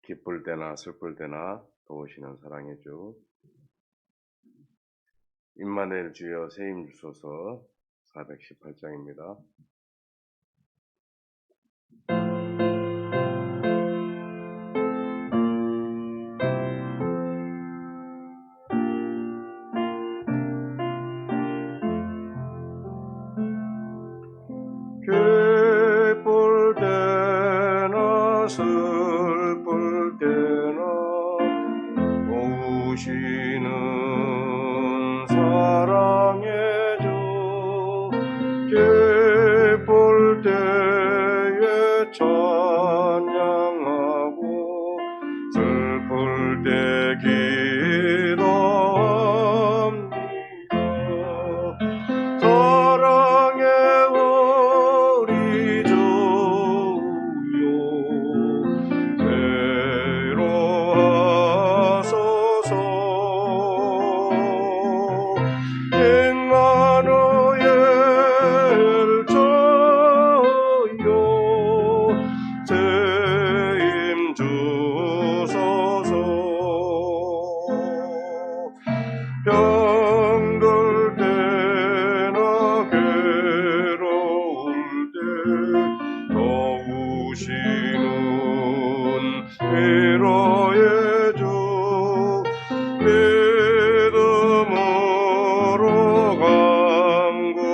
기쁠 때나 슬플 때나 도우시는 사랑의 주 임마누엘 주여 세임 주소서 418장입니다. 기쁠 때나 슬플 때나 도우시는 사랑의 주 기쁠 때에 찬양하고 슬플 때 기도합니다. 사랑의 우리 주여 괴로하소서. 임마누엘 주여 세임 주소서. 병들 때나 괴로울 때 도우시는 위로의 주 믿음으로 간구하니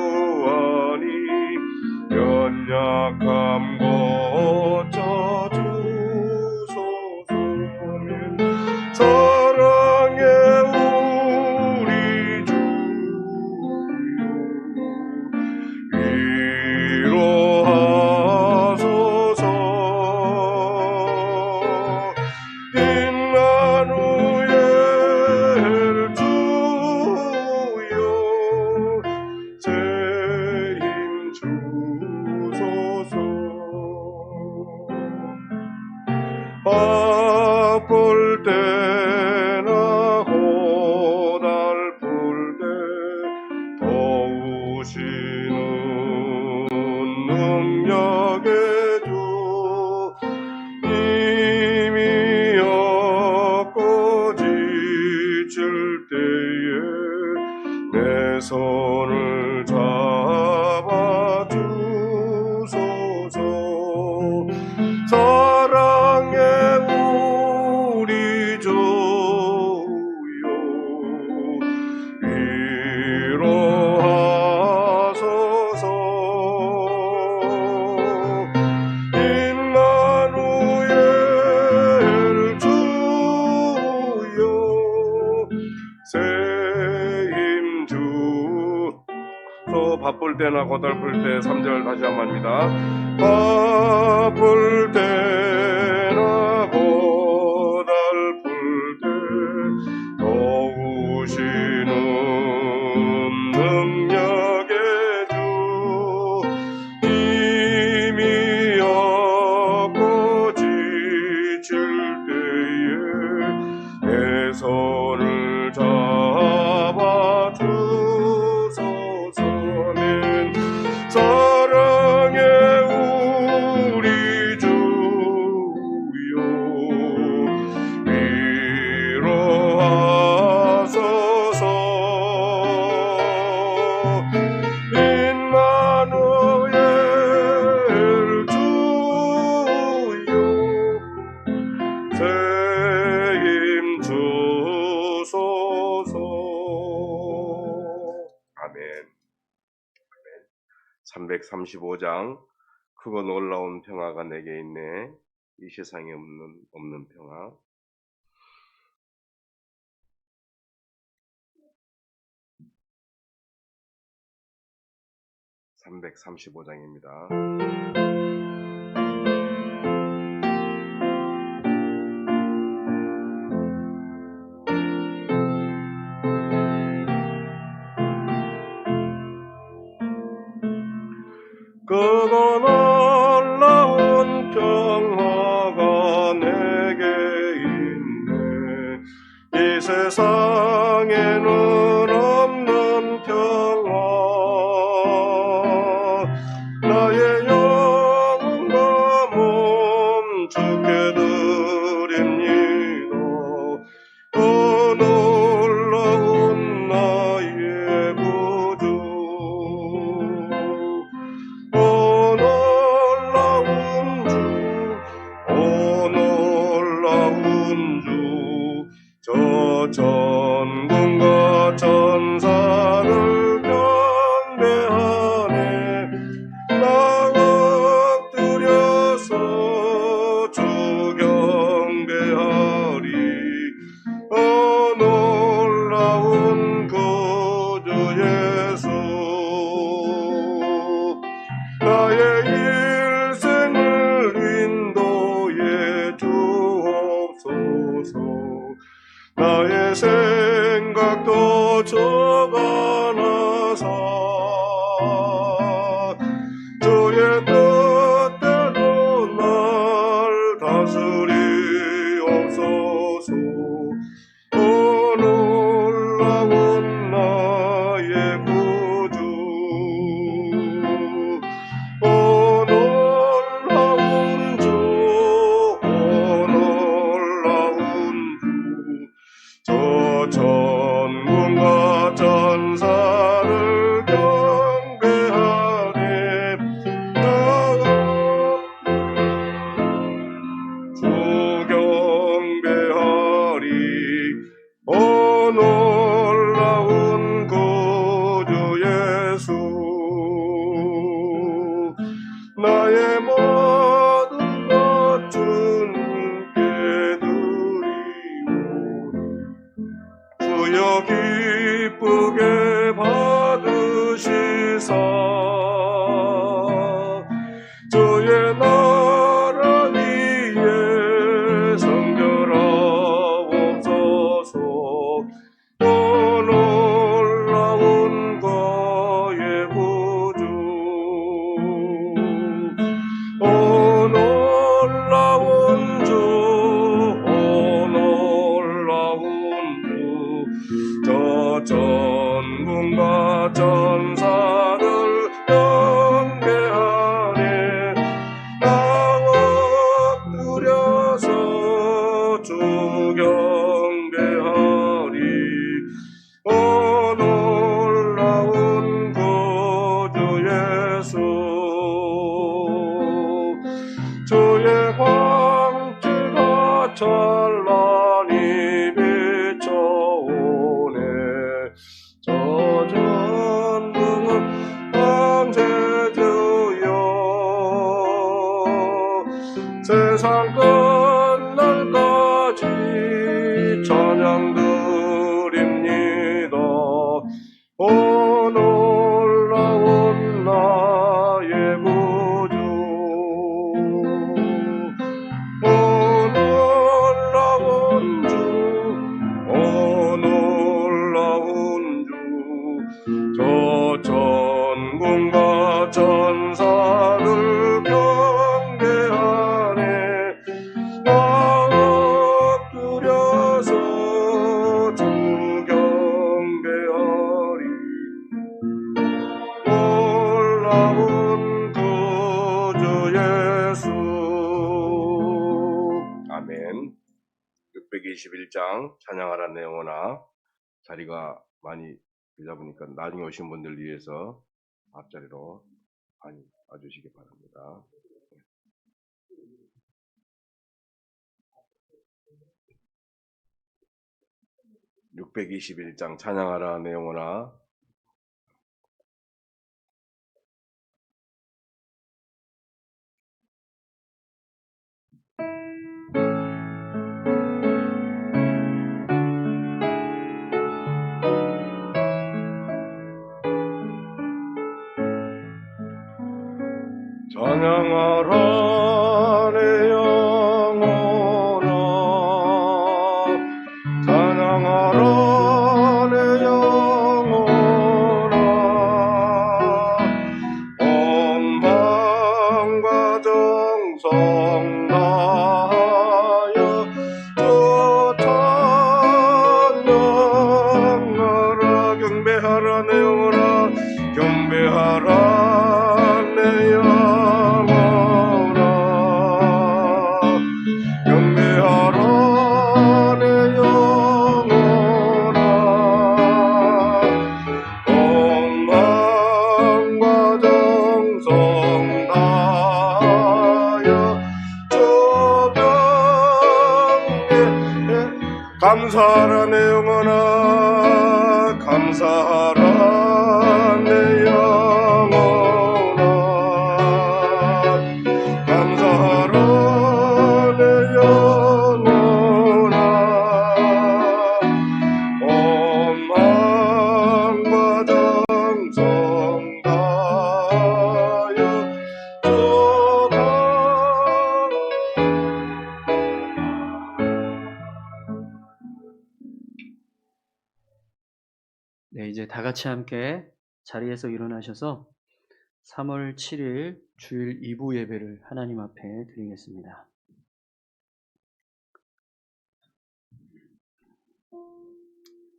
연약함 고쳐주소서. 사랑의 우리 주여 위로하소서. 임마누엘 주여 세임 주소서. 바쁠 때나 고달플 때 도우시는 능력의 주 힘이 없고 지칠 때에 내 손을 잡아주소서. 사랑의 우리 주여 위로하소서. 임마누엘 주여 세임 주소서. 바쁠 때나 고달플 때 3절 다시 한번 합니다. 바쁠 때나 고달플 때 도우시는 능력의 주 힘이 없고 지칠 때에 내 손을 잡아주소서. 사랑의 우리 주여 위로하소서. 임마누엘 주여 세임 주소서. 아멘. 335장 크고 놀라운 평화가 내게 있네. 이 세상에 없는 평화. 335장입니다. 크고 놀라운 평화가 내게 있네. 이 세상에는 없는 평화. 나의 영혼과 몸 주께 드린 주 저 천군과 천사를 경배하네. 나 엎드려서 주 경배하리. 놀라운 구주 예수, 나의 일생을 인도해 주옵소서. 나의 생각도 적어놔서 주의 뜻대로 날 다스리옵소서. 놀라운 나의 구주, 놀라운 주, 놀라운 주, 저 천군과 천사를 경배하네. 주 경배하리. 놀라운 구주 예수, 나의 모든 것 주님께 드리오니 주여 기쁘게 받으시사 주의 나라 위에 성결하옵소서. 놀라운 거의 구주, 놀라운 주, 놀라운 주, 저 천군과 천사를 경배하네. 나 엎드려서 주 경배하리. 놀라운 구주 예수, 주의 광채가 찬란히 비춰오네. 저 전능은 황제주여, 세상 끝날까지 찬양드립니다. 놀라운 나의 구주, 놀라운 주, 놀라운 주, 저 천군과 천사를 경배하네. 나 엎드려서 주 경배하리. 놀라운 구주 예수. 아멘. 621장 찬양하라 내 영혼아. 자리가 많이 되다 보니까 나중에 오신 분들 위해서 앞자리로 많이 와주시기 바랍니다. 621장 찬양하라 내 영혼아. 찬양하라 내 영혼아, 찬양하라 내 영혼아. 온 마음과 정성 다하여 주 찬양하라. 경배하라 내 영혼아, 경배하라 내 영혼아. 감사하라 내 영혼아 감사하라 내 영혼아 감사하라 내 영혼아 온 마음과 정성 다하여 주가 네, 이제 다 같이 함께 자리에서 일어나셔서 3월 7일 주일 2부 예배를 하나님 앞에 드리겠습니다.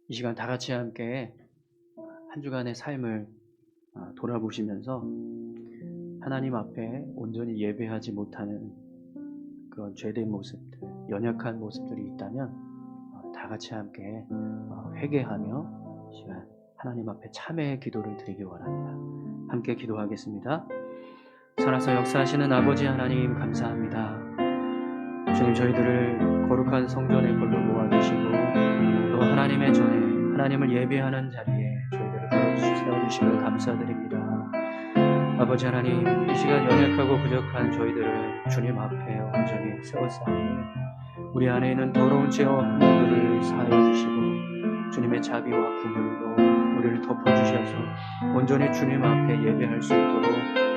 이 시간 다 같이 함께 한 주간의 삶을 돌아보시면서 하나님 앞에 온전히 예배하지 못하는 그런 죄된 모습들, 연약한 모습들이 있다면 다 같이 함께 회개하며 시간 하나님 앞에 참회의 기도를 드리기 원합니다. 함께 기도하겠습니다. 살아서 역사하시는 아버지 하나님 감사합니다. 주님 저희들을 거룩한 성전에 걸로 모아주시고 또 하나님의 전에 하나님을 예배하는 자리에 저희들을 세워주시며 감사드립니다. 아버지 하나님 이 시간 연약하고 부족한 저희들을 주님 앞에 온전히 세워싸니 우리 안에 있는 더러운 죄와 허물들을 사하여 주시고 주님의 자비와 긍휼로 우리를 덮어주셔서 온전히 주님 앞에 예배할 수 있도록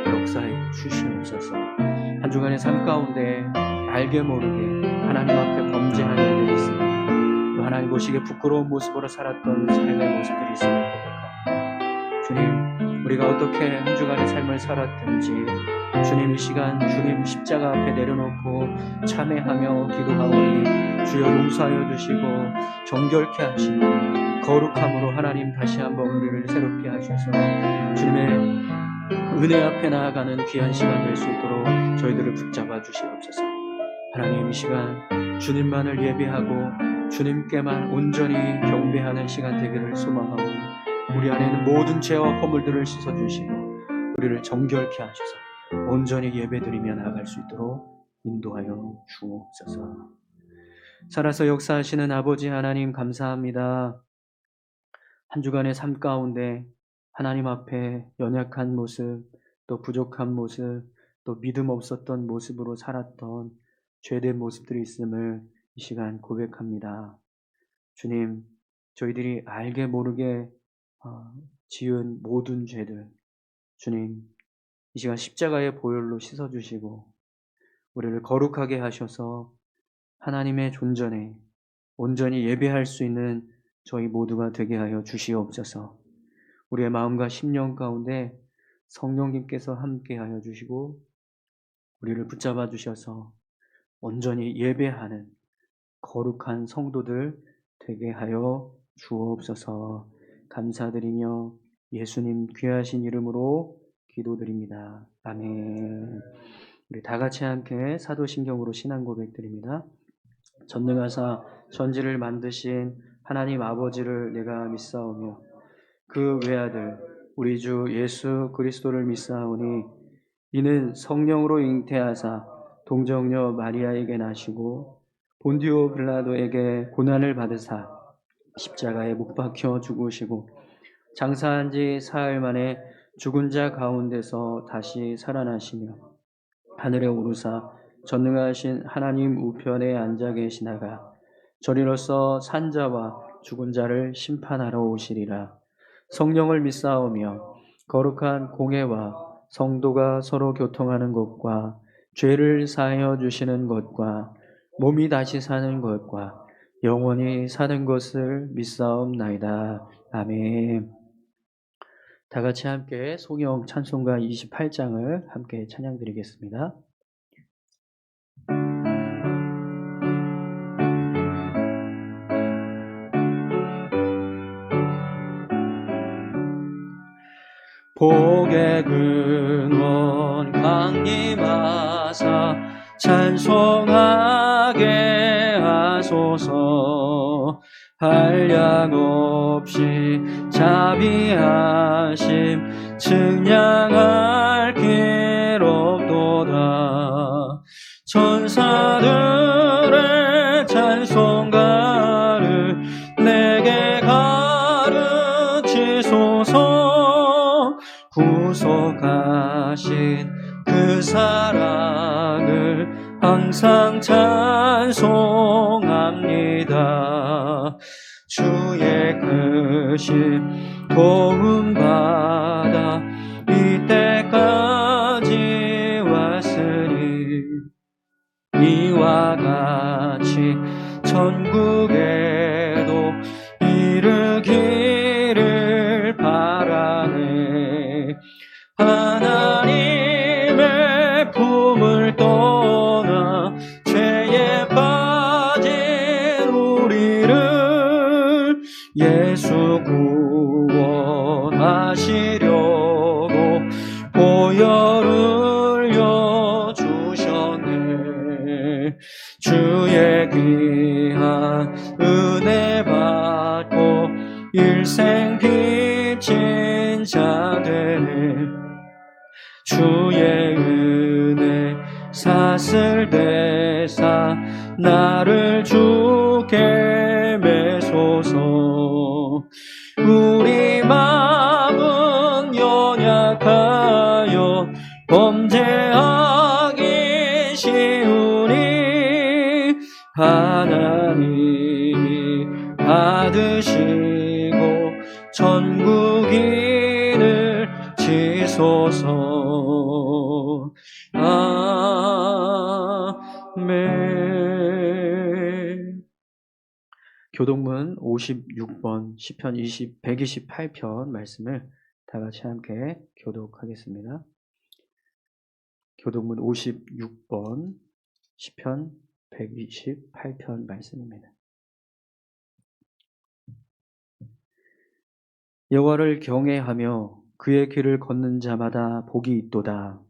역사해 주시옵소서. 한 주간의 삶 가운데 알게 모르게 하나님 앞에 범죄한 일들이 있습니다. 또 하나님 보시기에 부끄러운 모습으로 살았던 삶의 모습들이 있음을 고백합니다. 주님 우리가 어떻게 한 주간의 삶을 살았든지 주님 이 시간 주님 십자가 앞에 내려놓고 참회하며 기도하오니 주여 용서하여 주시고 정결케 하시고 거룩함으로 하나님 다시 한번 우리를 새롭게 하셔서 주님의 은혜 앞에 나아가는 귀한 시간 될 수 있도록 저희들을 붙잡아 주시옵소서. 하나님 이 시간 주님만을 예배하고 주님께만 온전히 경배하는 시간 되기를 소망하고 우리 안에 있는 모든 죄와 허물들을 씻어주시고 우리를 정결케 하셔서 온전히 예배드리며 나아갈 수 있도록 인도하여 주옵소서. 살아서 역사하시는 아버지 하나님 감사합니다. 한 주간의 삶 가운데 하나님 앞에 연약한 모습, 또 부족한 모습, 또 믿음 없었던 모습으로 살았던 죄된 모습들이 있음을 이 시간 고백합니다. 주님, 저희들이 알게 모르게 지은 모든 죄들, 주님, 이 시간 십자가의 보혈로 씻어주시고 우리를 거룩하게 하셔서 하나님의 존전에 온전히 예배할 수 있는 저희 모두가 되게 하여 주시옵소서. 우리의 마음과 심령 가운데 성령님께서 함께 하여 주시고 우리를 붙잡아 주셔서 온전히 예배하는 거룩한 성도들 되게 하여 주옵소서. 감사드리며 예수님 귀하신 이름으로 기도드립니다. 아멘. 우리 다 같이 함께 사도신경으로 신앙 고백드립니다. 전능하사 전지를 만드신 하나님 아버지를 내가 믿사오며 그 외아들 우리 주 예수 그리스도를 믿사오니 이는 성령으로 잉태하사 동정녀 마리아에게 나시고 본디오 빌라도에게 고난을 받으사 십자가에 못 박혀 죽으시고 장사한 지 사흘 만에 죽은 자 가운데서 다시 살아나시며 하늘에 오르사 전능하신 하나님 우편에 앉아 계시다가 저리로서 산자와 죽은 자를 심판하러 오시리라. 성령을 믿사오며 거룩한 공회와 성도가 서로 교통하는 것과 죄를 사하여 주시는 것과 몸이 다시 사는 것과 영원히 사는 것을 믿사옵나이다. 아멘. 다 같이 함께 송영 찬송가 28장을 함께 찬양드리겠습니다. 복의 근원 강림하사 찬송하게 하소서. 한량없이 자비하심 측량할 길 없도다. 천사들의 찬송가에 항상 찬송합니다. 주의 크신 도움받아 이때까지 왔으니 이와 같이 천국에도 이르기를 바라네. 하나님의 품을 떠나 죄에 빠진 우리를 예수 구원하시려고 보혈을 흘려주셨네. 주의 귀한 은혜 받고 일생 빚진 자 되네. 주의 은혜 사슬대사 나를 주께 매소서. 우리 마음은 연약하여 범죄하기 쉬우니 하나님이 받으시고 천국인을 지소서. 아멘. 교동문 56번 시편 128편 말씀을 다 같이 함께 교독하겠습니다. 교동문 56번 시편 128편 말씀입니다. 여호와를 경외하며 그의 길을 걷는 자마다 복이 있도다.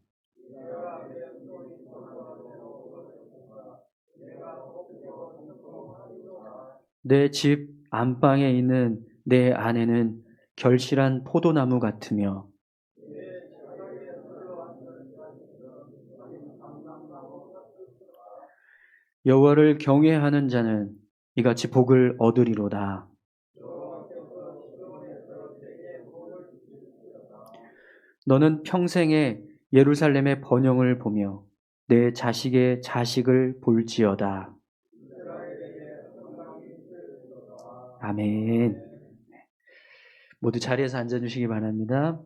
내 집 안방에 있는 내 아내는 결실한 포도나무 같으며 여호와를 경외하는 자는 이같이 복을 얻으리로다. 너는 평생에 예루살렘의 번영을 보며 내 자식의 자식을 볼지어다. 아멘. 모두 자리에서 앉아주시기 바랍니다.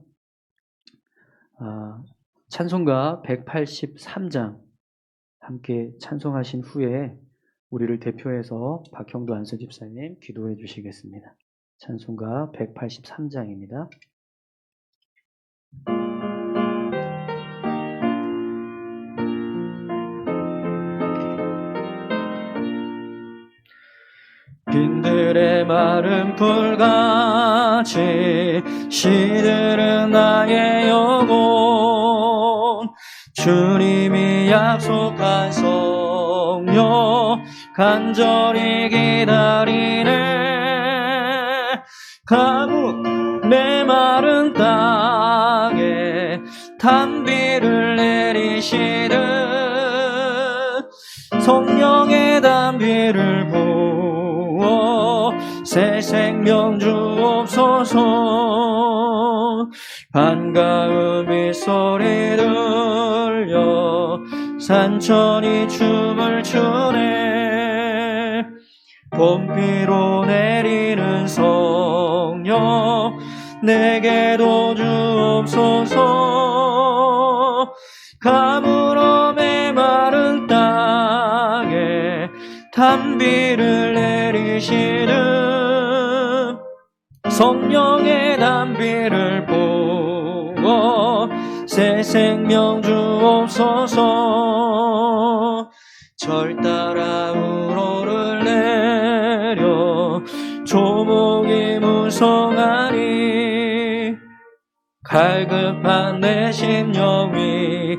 찬송가 183장 함께 찬송하신 후에 우리를 대표해서 박형도 안수 집사님 기도해 주시겠습니다. 찬송가 183장입니다. 빈들의 마른 풀같이 시들은 나의 영혼. 주님이 약속한 성령 간절히 기다리네. 가뭄 내 마른 땅에 단비를 내리시듯 성령의 단비를 부어 새 생명 주옵소서. 반가움이 소리 들려 산천이 춤을 추네. 봄비로 내리는 성령 내게도 주옵소서. 가물어 메마른 땅에 단비를 내리시는 성령의 단비를 부어 새 생명 주옵소서. 절 따라 우로를 내려 조목이 무성하니 갈급한 내 심령 위에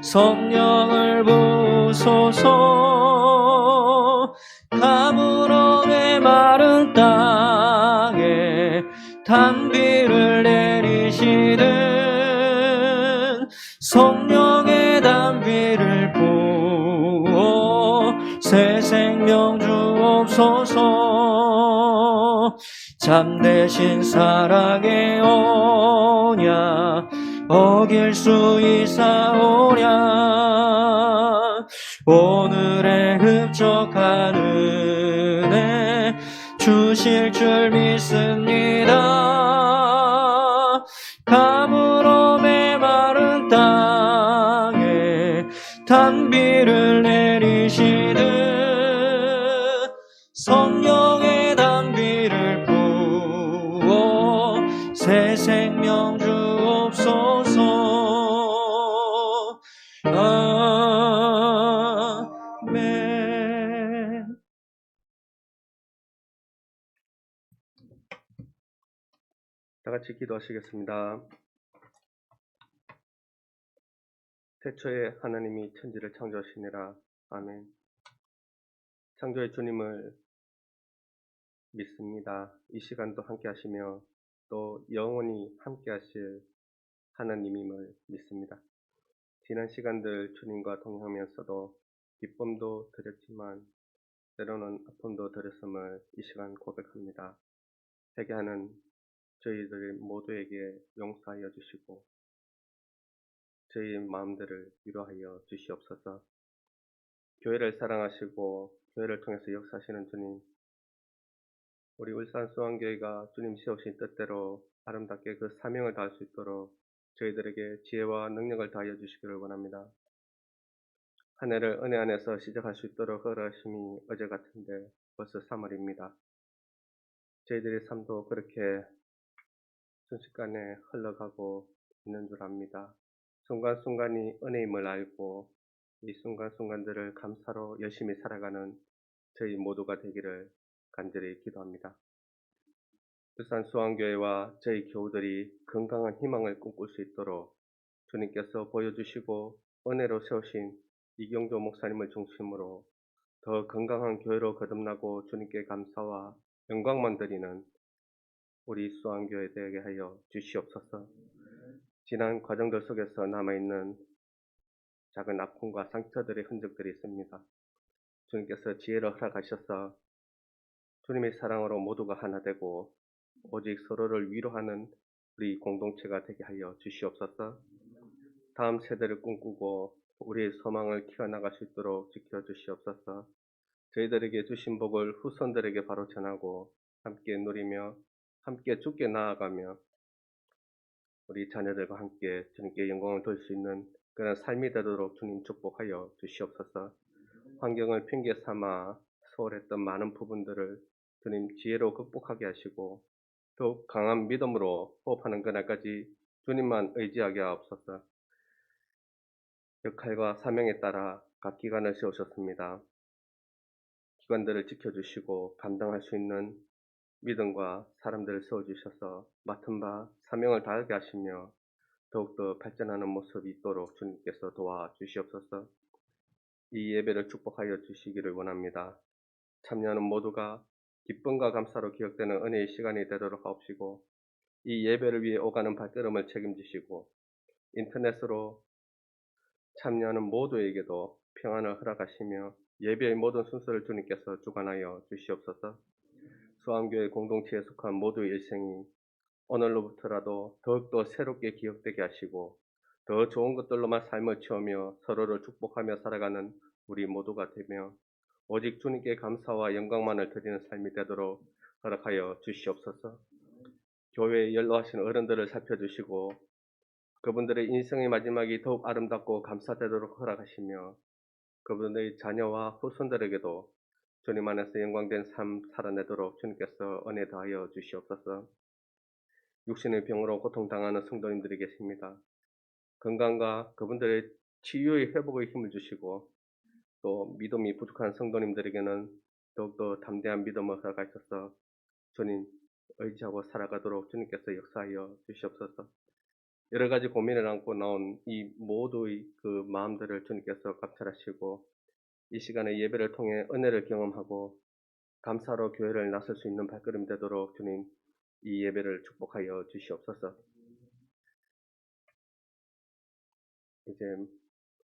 성령을 부으소서. 가물어 메마른 땅에 단비를 내리시는 성령의 단비를 부어 새 생명 주옵소서. 잠대신 사랑의 언약 어길 수 있사오랴. 오늘의 흡족한 은혜 주실 줄 믿습니다. 가물어 메마른 땅에 단비를 내리시듯 성령의 단비를 부어 새 생명 주옵소서. 아멘. 다 같이 기도하시겠습니다. 태초에 하나님이 천지를 창조하시니라. 아멘. 창조의 주님을 믿습니다. 이 시간도 함께 하시며 또 영원히 함께 하실 하나님임을 믿습니다. 지난 시간들 주님과 동행하면서도 기쁨도 드렸지만 때로는 아픔도 드렸음을 이 시간 고백합니다. 회개하는 저희들 모두에게 용서하여 주시고 저희 마음들을 위로하여 주시옵소서. 교회를 사랑하시고 교회를 통해서 역사하시는 주님, 우리 울산 수원교회가 주님 세우신 뜻대로 아름답게 그 사명을 다할 수 있도록 저희들에게 지혜와 능력을 다하여 주시기를 원합니다. 한 해를 은혜 안에서 시작할 수 있도록 허락하심이 어제 같은데 벌써 3월입니다. 저희들의 삶도 그렇게 순식간에 흘러가고 있는 줄 압니다. 순간순간이 은혜임을 알고 이 순간순간들을 감사로 열심히 살아가는 저희 모두가 되기를 간절히 기도합니다. 울산 수원교회와 저희 교우들이 건강한 희망을 꿈꿀 수 있도록 주님께서 보여주시고 은혜로 세우신 이경조 목사님을 중심으로 더 건강한 교회로 거듭나고 주님께 감사와 영광만 드리는 우리 수원교회 되게 하여 주시옵소서. 지난 과정들 속에서 남아있는 작은 아픔과 상처들의 흔적들이 있습니다. 주님께서 지혜를 허락하셔서 주님의 사랑으로 모두가 하나 되고 오직 서로를 위로하는 우리 공동체가 되게 하여 주시옵소서. 다음 세대를 꿈꾸고 우리의 소망을 키워나갈 수 있도록 지켜주시옵소서. 저희들에게 주신 복을 후손들에게 바로 전하고 함께 누리며 함께 주께 나아가며 우리 자녀들과 함께 주님께 영광을 돌릴 수 있는 그런 삶이 되도록 주님 축복하여 주시옵소서. 환경을 핑계 삼아 소홀했던 많은 부분들을 주님 지혜로 극복하게 하시고 더욱 강한 믿음으로 호흡하는 그날까지 주님만 의지하게 하옵소서. 역할과 사명에 따라 각 기관을 세우셨습니다. 기관들을 지켜주시고 감당할 수 있는 믿음과 사람들을 세워주셔서 맡은 바 사명을 다하게 하시며 더욱더 발전하는 모습이 있도록 주님께서 도와주시옵소서. 이 예배를 축복하여 주시기를 원합니다. 참여하는 모두가 기쁨과 감사로 기억되는 은혜의 시간이 되도록 하옵시고 이 예배를 위해 오가는 발걸음을 책임지시고 인터넷으로 참여하는 모두에게도 평안을 허락하시며 예배의 모든 순서를 주님께서 주관하여 주시옵소서. 수원교회 공동체에 속한 모두의 일생이 오늘로부터라도 더욱더 새롭게 기억되게 하시고 더 좋은 것들로만 삶을 채우며 서로를 축복하며 살아가는 우리 모두가 되며 오직 주님께 감사와 영광만을 드리는 삶이 되도록 허락하여 주시옵소서. 교회에 연로하신 어른들을 살펴주시고 그분들의 인생의 마지막이 더욱 아름답고 감사되도록 허락하시며 그분들의 자녀와 후손들에게도 주님 안에서 영광된 삶 살아내도록 주님께서 은혜 다하여 주시옵소서. 육신의 병으로 고통당하는 성도님들이 계십니다. 건강과 그분들의 치유의 회복의 힘을 주시고 또 믿음이 부족한 성도님들에게는 더욱더 담대한 믿음을 허락하셔서 주님 의지하고 살아가도록 주님께서 역사하여 주시옵소서. 여러 가지 고민을 안고 나온 이 모두의 그 마음들을 주님께서 감찰하시고 이 시간에 예배를 통해 은혜를 경험하고 감사로 교회를 나설 수 있는 발걸음 되도록 주님 이 예배를 축복하여 주시옵소서. 이제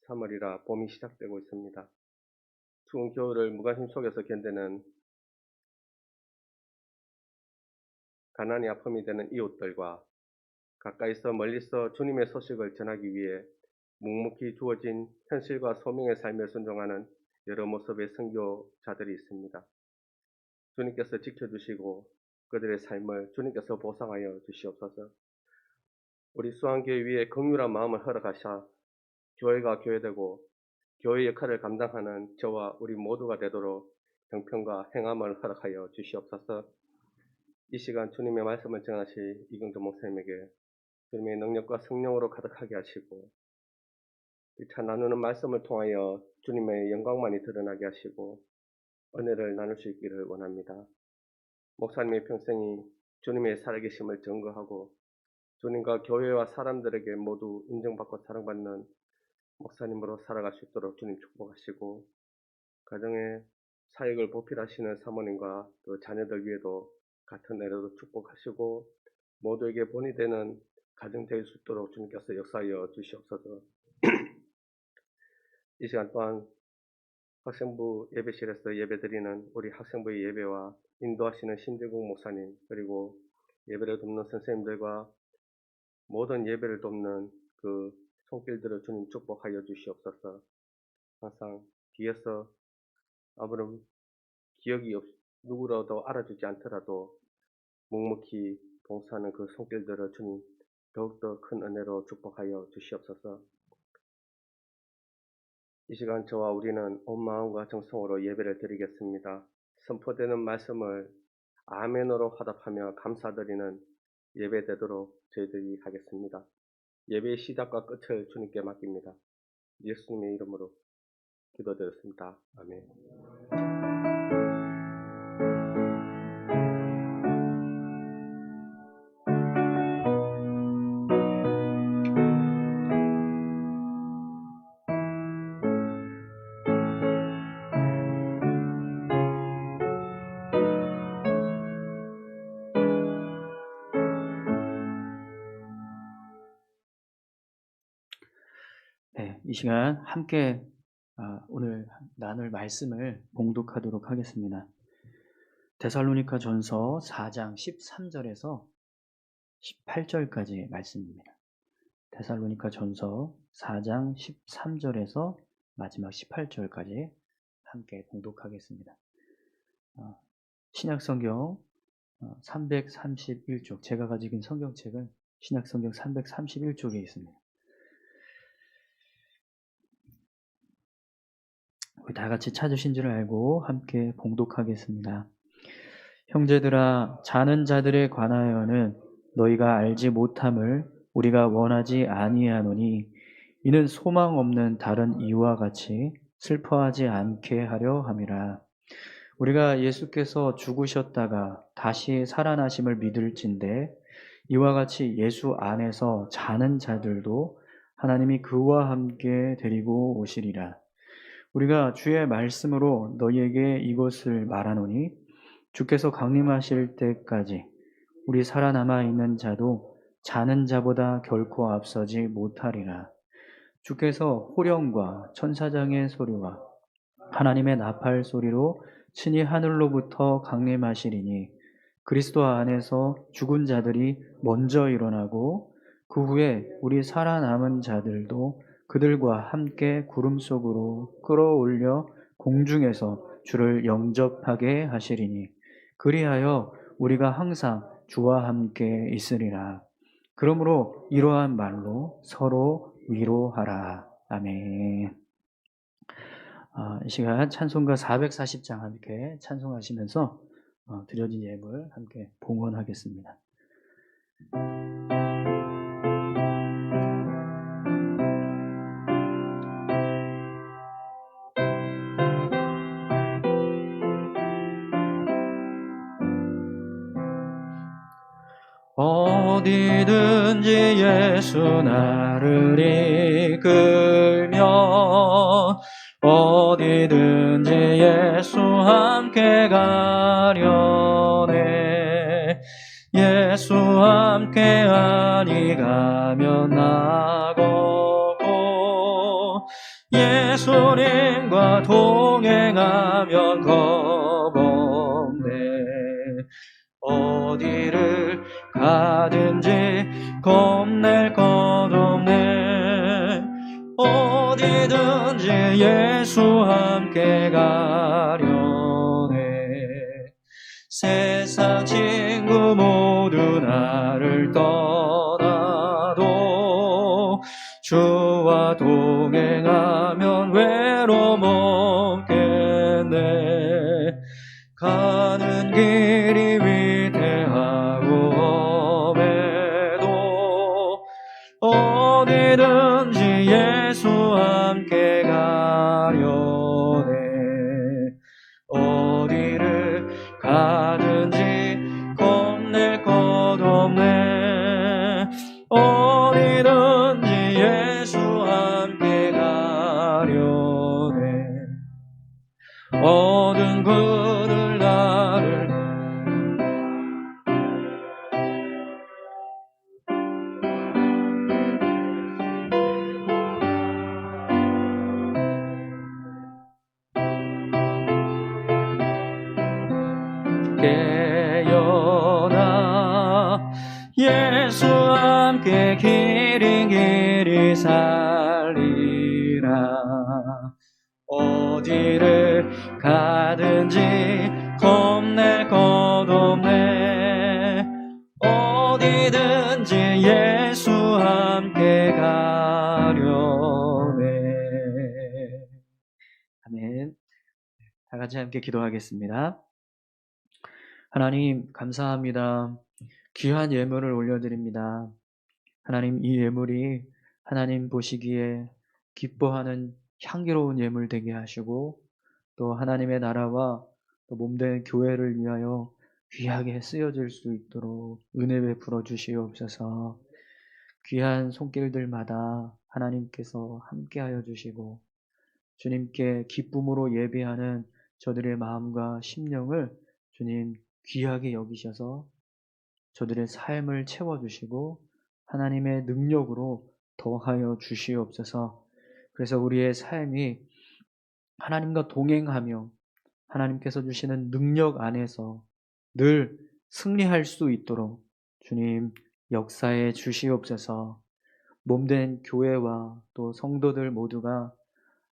3월이라 봄이 시작되고 있습니다. 추운 겨울을 무관심 속에서 견디는 가난이 아픔이 되는 이웃들과 가까이서 멀리서 주님의 소식을 전하기 위해 묵묵히 주어진 현실과 소명의 삶에 순종하는 여러 모습의 선교자들이 있습니다. 주님께서 지켜주시고 그들의 삶을 주님께서 보상하여 주시옵소서. 우리 수원교회 위에 긍휼한 마음을 허락하사 교회가 교회되고 교회 역할을 감당하는 저와 우리 모두가 되도록 형편과 행함을 허락하여 주시옵소서. 이 시간 주님의 말씀을 전하실 이경조 목사님에게 주님의 능력과 성령으로 가득하게 하시고 이 차 나누는 말씀을 통하여 주님의 영광만이 드러나게 하시고 은혜를 나눌 수 있기를 원합니다. 목사님의 평생이 주님의 살아계심을 증거하고 주님과 교회와 사람들에게 모두 인정받고 사랑받는 목사님으로 살아갈 수 있도록 주님 축복하시고 가정의 사역을 보필하시는 사모님과 또 자녀들 위에도 같은 은혜로 축복하시고 모두에게 본이 되는 가정 될 수 있도록 주님께서 역사하여 주시옵소서. 이 시간 또한 학생부 예배실에서 예배드리는 우리 학생부의 예배와 인도하시는 신재국 목사님 그리고 예배를 돕는 선생님들과 모든 예배를 돕는 그 손길들을 주님 축복하여 주시옵소서. 항상 뒤에서 아무런 기억이 누구라도 알아주지 않더라도 묵묵히 봉사하는 그 손길들을 주님 더욱더 큰 은혜로 축복하여 주시옵소서. 이 시간 저와 우리는 온 마음과 정성으로 예배를 드리겠습니다. 선포되는 말씀을 아멘으로 화답하며 감사드리는 예배 되도록 저희들이 하겠습니다. 예배의 시작과 끝을 주님께 맡깁니다. 예수님의 이름으로 기도드렸습니다. 아멘. 네, 이 시간 함께 오늘 나눌 말씀을 봉독하도록 하겠습니다. 데살로니가 전서 4장 13절에서 18절까지의 말씀입니다. 데살로니가 전서 4장 13절에서 마지막 18절까지 함께 봉독하겠습니다. 신약성경 331쪽, 제가 가지고 있는 성경책은 신약성경 331쪽에 있습니다. 우리 다 같이 찾으신 줄 알고 함께 봉독하겠습니다. 형제들아, 자는 자들에 관하여는 너희가 알지 못함을 우리가 원하지 아니하노니 이는 소망 없는 다른 이와 같이 슬퍼하지 않게 하려 함이라. 우리가 예수께서 죽으셨다가 다시 살아나심을 믿을진대 이와 같이 예수 안에서 자는 자들도 하나님이 그와 함께 데리고 오시리라. 우리가 주의 말씀으로 너희에게 이것을 말하노니 주께서 강림하실 때까지 우리 살아남아 있는 자도 자는 자보다 결코 앞서지 못하리라. 주께서 호령과 천사장의 소리와 하나님의 나팔 소리로 친히 하늘로부터 강림하시리니 그리스도 안에서 죽은 자들이 먼저 일어나고 그 후에 우리 살아남은 자들도 그들과 함께 구름 속으로 끌어올려 공중에서 주를 영접하게 하시리니 그리하여 우리가 항상 주와 함께 있으리라. 그러므로 이러한 말로 서로 위로하라. 아멘. 이 시간 찬송가 440장 함께 찬송하시면서 드려진 예물 함께 봉헌하겠습니다. 어디든지 예수 나를 이끌며 어디든지 예수 함께 가려네. 예수 함께 아니 가면 나고고 예수님과 동행하면 겁없네. 어디를 가든지 겁낼 것 없네. 함께 가려네. 세상 친구 모두 나를 떠나도 주와 동행하면 외로움 없겠네. 가는 길이 위대하고 험해도 어디든지 예수와 함께 가려네. 어디를 가든지 겁낼 것 없네. 어디든지 예수와 함께 가려네. 어두운 그늘 나를 깨어나 예수와 함께 길이 살리라. 어디를 가든지 겁낼 것 없네. 어디든지 예수와 함께 가려네. 아멘. 다 같이 함께 기도하겠습니다. 하나님 감사합니다. 귀한 예물을 올려드립니다. 하나님, 이 예물이 하나님 보시기에 기뻐하는 향기로운 예물 되게 하시고, 또 하나님의 나라와 또 몸된 교회를 위하여 귀하게 쓰여질 수 있도록 은혜 베풀어 주시옵소서. 귀한 손길들마다 하나님께서 함께하여 주시고, 주님께 기쁨으로 예배하는 저들의 마음과 심령을 주님 귀하게 여기셔서 저들의 삶을 채워주시고 하나님의 능력으로 더하여 주시옵소서. 그래서 우리의 삶이 하나님과 동행하며 하나님께서 주시는 능력 안에서 늘 승리할 수 있도록 주님 역사해 주시옵소서. 몸된 교회와 또 성도들 모두가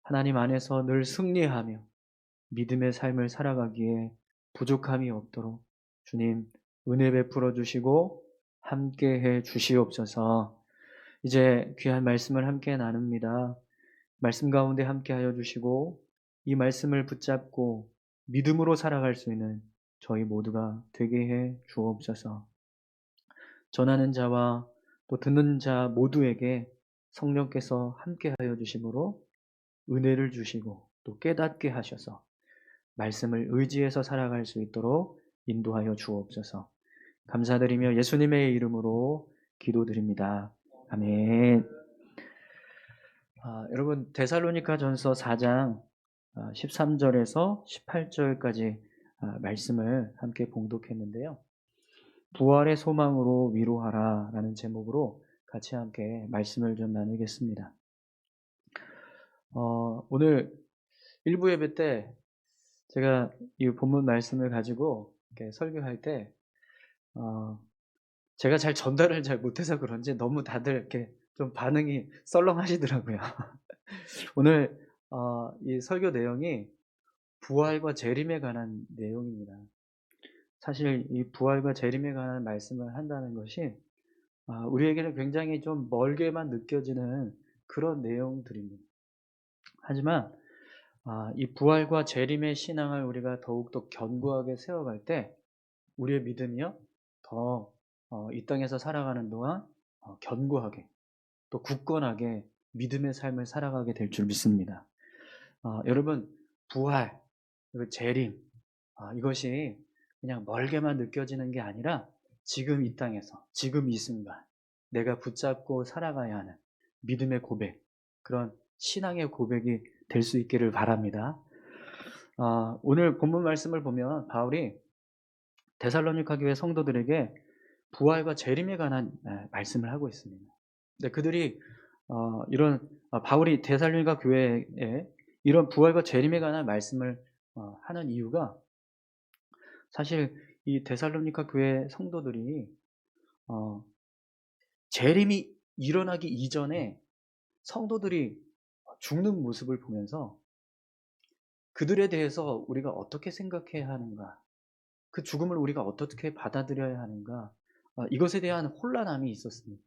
하나님 안에서 늘 승리하며 믿음의 삶을 살아가기에 부족함이 없도록 주님 은혜 베풀어 주시고 함께해 주시옵소서. 이제 귀한 말씀을 함께 나눕니다. 말씀 가운데 함께하여 주시고 이 말씀을 붙잡고 믿음으로 살아갈 수 있는 저희 모두가 되게 해 주옵소서. 전하는 자와 또 듣는 자 모두에게 성령께서 함께하여 주심으로 은혜를 주시고 또 깨닫게 하셔서 말씀을 의지해서 살아갈 수 있도록 인도하여 주옵소서. 감사드리며 예수님의 이름으로 기도드립니다. 아멘. 여러분 데살로니가 전서 4장 13절에서 18절까지 말씀을 함께 봉독했는데요. 부활의 소망으로 위로하라 라는 제목으로 같이 함께 말씀을 좀 나누겠습니다. 오늘 일부 예배 때 제가 이 본문 말씀을 가지고 이렇게 설교할 때 제가 잘 전달을 잘 못해서 그런지 너무 다들 이렇게 좀 반응이 썰렁하시더라고요. 오늘 이 설교 내용이 부활과 재림에 관한 내용입니다. 사실 이 부활과 재림에 관한 말씀을 한다는 것이 우리에게는 굉장히 좀 멀게만 느껴지는 그런 내용들입니다. 하지만 이 부활과 재림의 신앙을 우리가 더욱더 견고하게 세워갈 때 우리의 믿음이요 더 이 땅에서 살아가는 동안 견고하게 또 굳건하게 믿음의 삶을 살아가게 될 줄 믿습니다. 여러분 부활 그리고 재림 이것이 그냥 멀게만 느껴지는 게 아니라 지금 이 땅에서 지금 이 순간 내가 붙잡고 살아가야 하는 믿음의 고백, 그런 신앙의 고백이 될 수 있기를 바랍니다. 오늘 본문 말씀을 보면 바울이 데살로니가 교회 성도들에게 부활과 재림에 관한 말씀을 하고 있습니다. 근데 그들이 이런 바울이 데살로니가 교회에 이런 부활과 재림에 관한 말씀을 하는 이유가 사실 이 데살로니가 교회 성도들이 재림이 일어나기 이전에 성도들이 죽는 모습을 보면서 그들에 대해서 우리가 어떻게 생각해야 하는가, 그 죽음을 우리가 어떻게 받아들여야 하는가, 이것에 대한 혼란함이 있었습니다.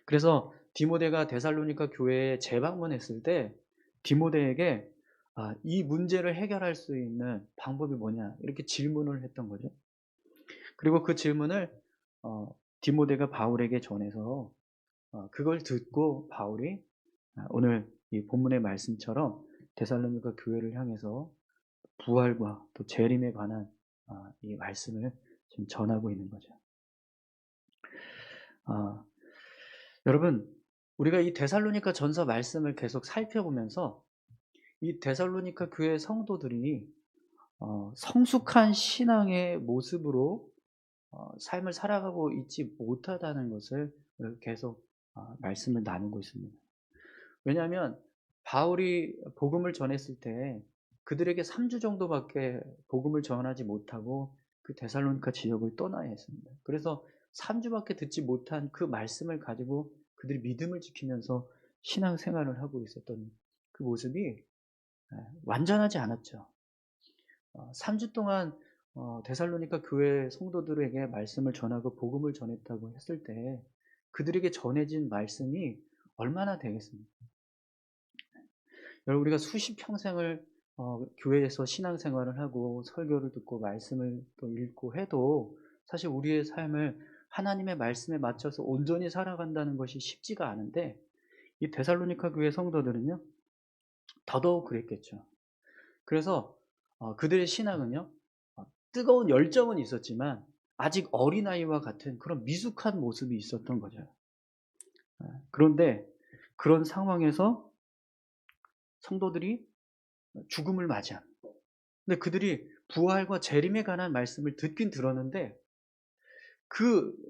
그래서 디모데가 데살로니가 교회에 재방문했을 때 디모데에게 이 문제를 해결할 수 있는 방법이 뭐냐 이렇게 질문을 했던 거죠. 그리고 그 질문을 디모데가 바울에게 전해서 그걸 듣고 바울이 오늘 이 본문의 말씀처럼 데살로니가 교회를 향해서 부활과 또 재림에 관한 이 말씀을 지금 전하고 있는 거죠. 여러분, 우리가 이 데살로니가 전서 말씀을 계속 살펴보면서 이 데살로니가 교회 성도들이 성숙한 신앙의 모습으로 삶을 살아가고 있지 못하다는 것을 계속 말씀을 나누고 있습니다. 왜냐하면 바울이 복음을 전했을 때 그들에게 3주 정도밖에 복음을 전하지 못하고 그 데살로니가 지역을 떠나야 했습니다. 그래서 3주밖에 듣지 못한 그 말씀을 가지고 그들이 믿음을 지키면서 신앙생활을 하고 있었던 그 모습이 완전하지 않았죠. 3주 동안 데살로니가 교회 성도들에게 말씀을 전하고 복음을 전했다고 했을 때 그들에게 전해진 말씀이 얼마나 되겠습니까? 여러분, 우리가 수십 평생을 교회에서 신앙생활을 하고 설교를 듣고 말씀을 또 읽고 해도 사실 우리의 삶을 하나님의 말씀에 맞춰서 온전히 살아간다는 것이 쉽지가 않은데 이 데살로니가 교회 성도들은요 더더욱 그랬겠죠. 그래서 그들의 신앙은요 뜨거운 열정은 있었지만 아직 어린아이와 같은 그런 미숙한 모습이 있었던 거죠. 그런데 그런 상황에서 성도들이 죽음을 맞이합니다. 근데 그들이 부활과 재림에 관한 말씀을 듣긴 들었는데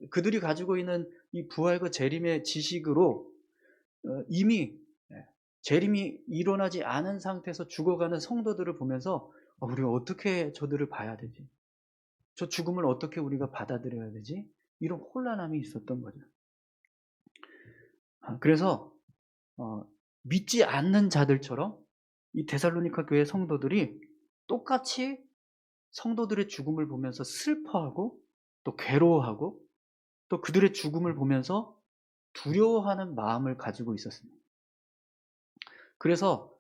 그들이 가지고 있는 이 부활과 재림의 지식으로 이미 재림이 일어나지 않은 상태에서 죽어가는 성도들을 보면서 우리가 어떻게 저들을 봐야 되지? 저 죽음을 어떻게 우리가 받아들여야 되지? 이런 혼란함이 있었던 거죠. 그래서 믿지 않는 자들처럼 이 데살로니가 교회 성도들이 똑같이 성도들의 죽음을 보면서 슬퍼하고 또 괴로워하고 또 그들의 죽음을 보면서 두려워하는 마음을 가지고 있었습니다. 그래서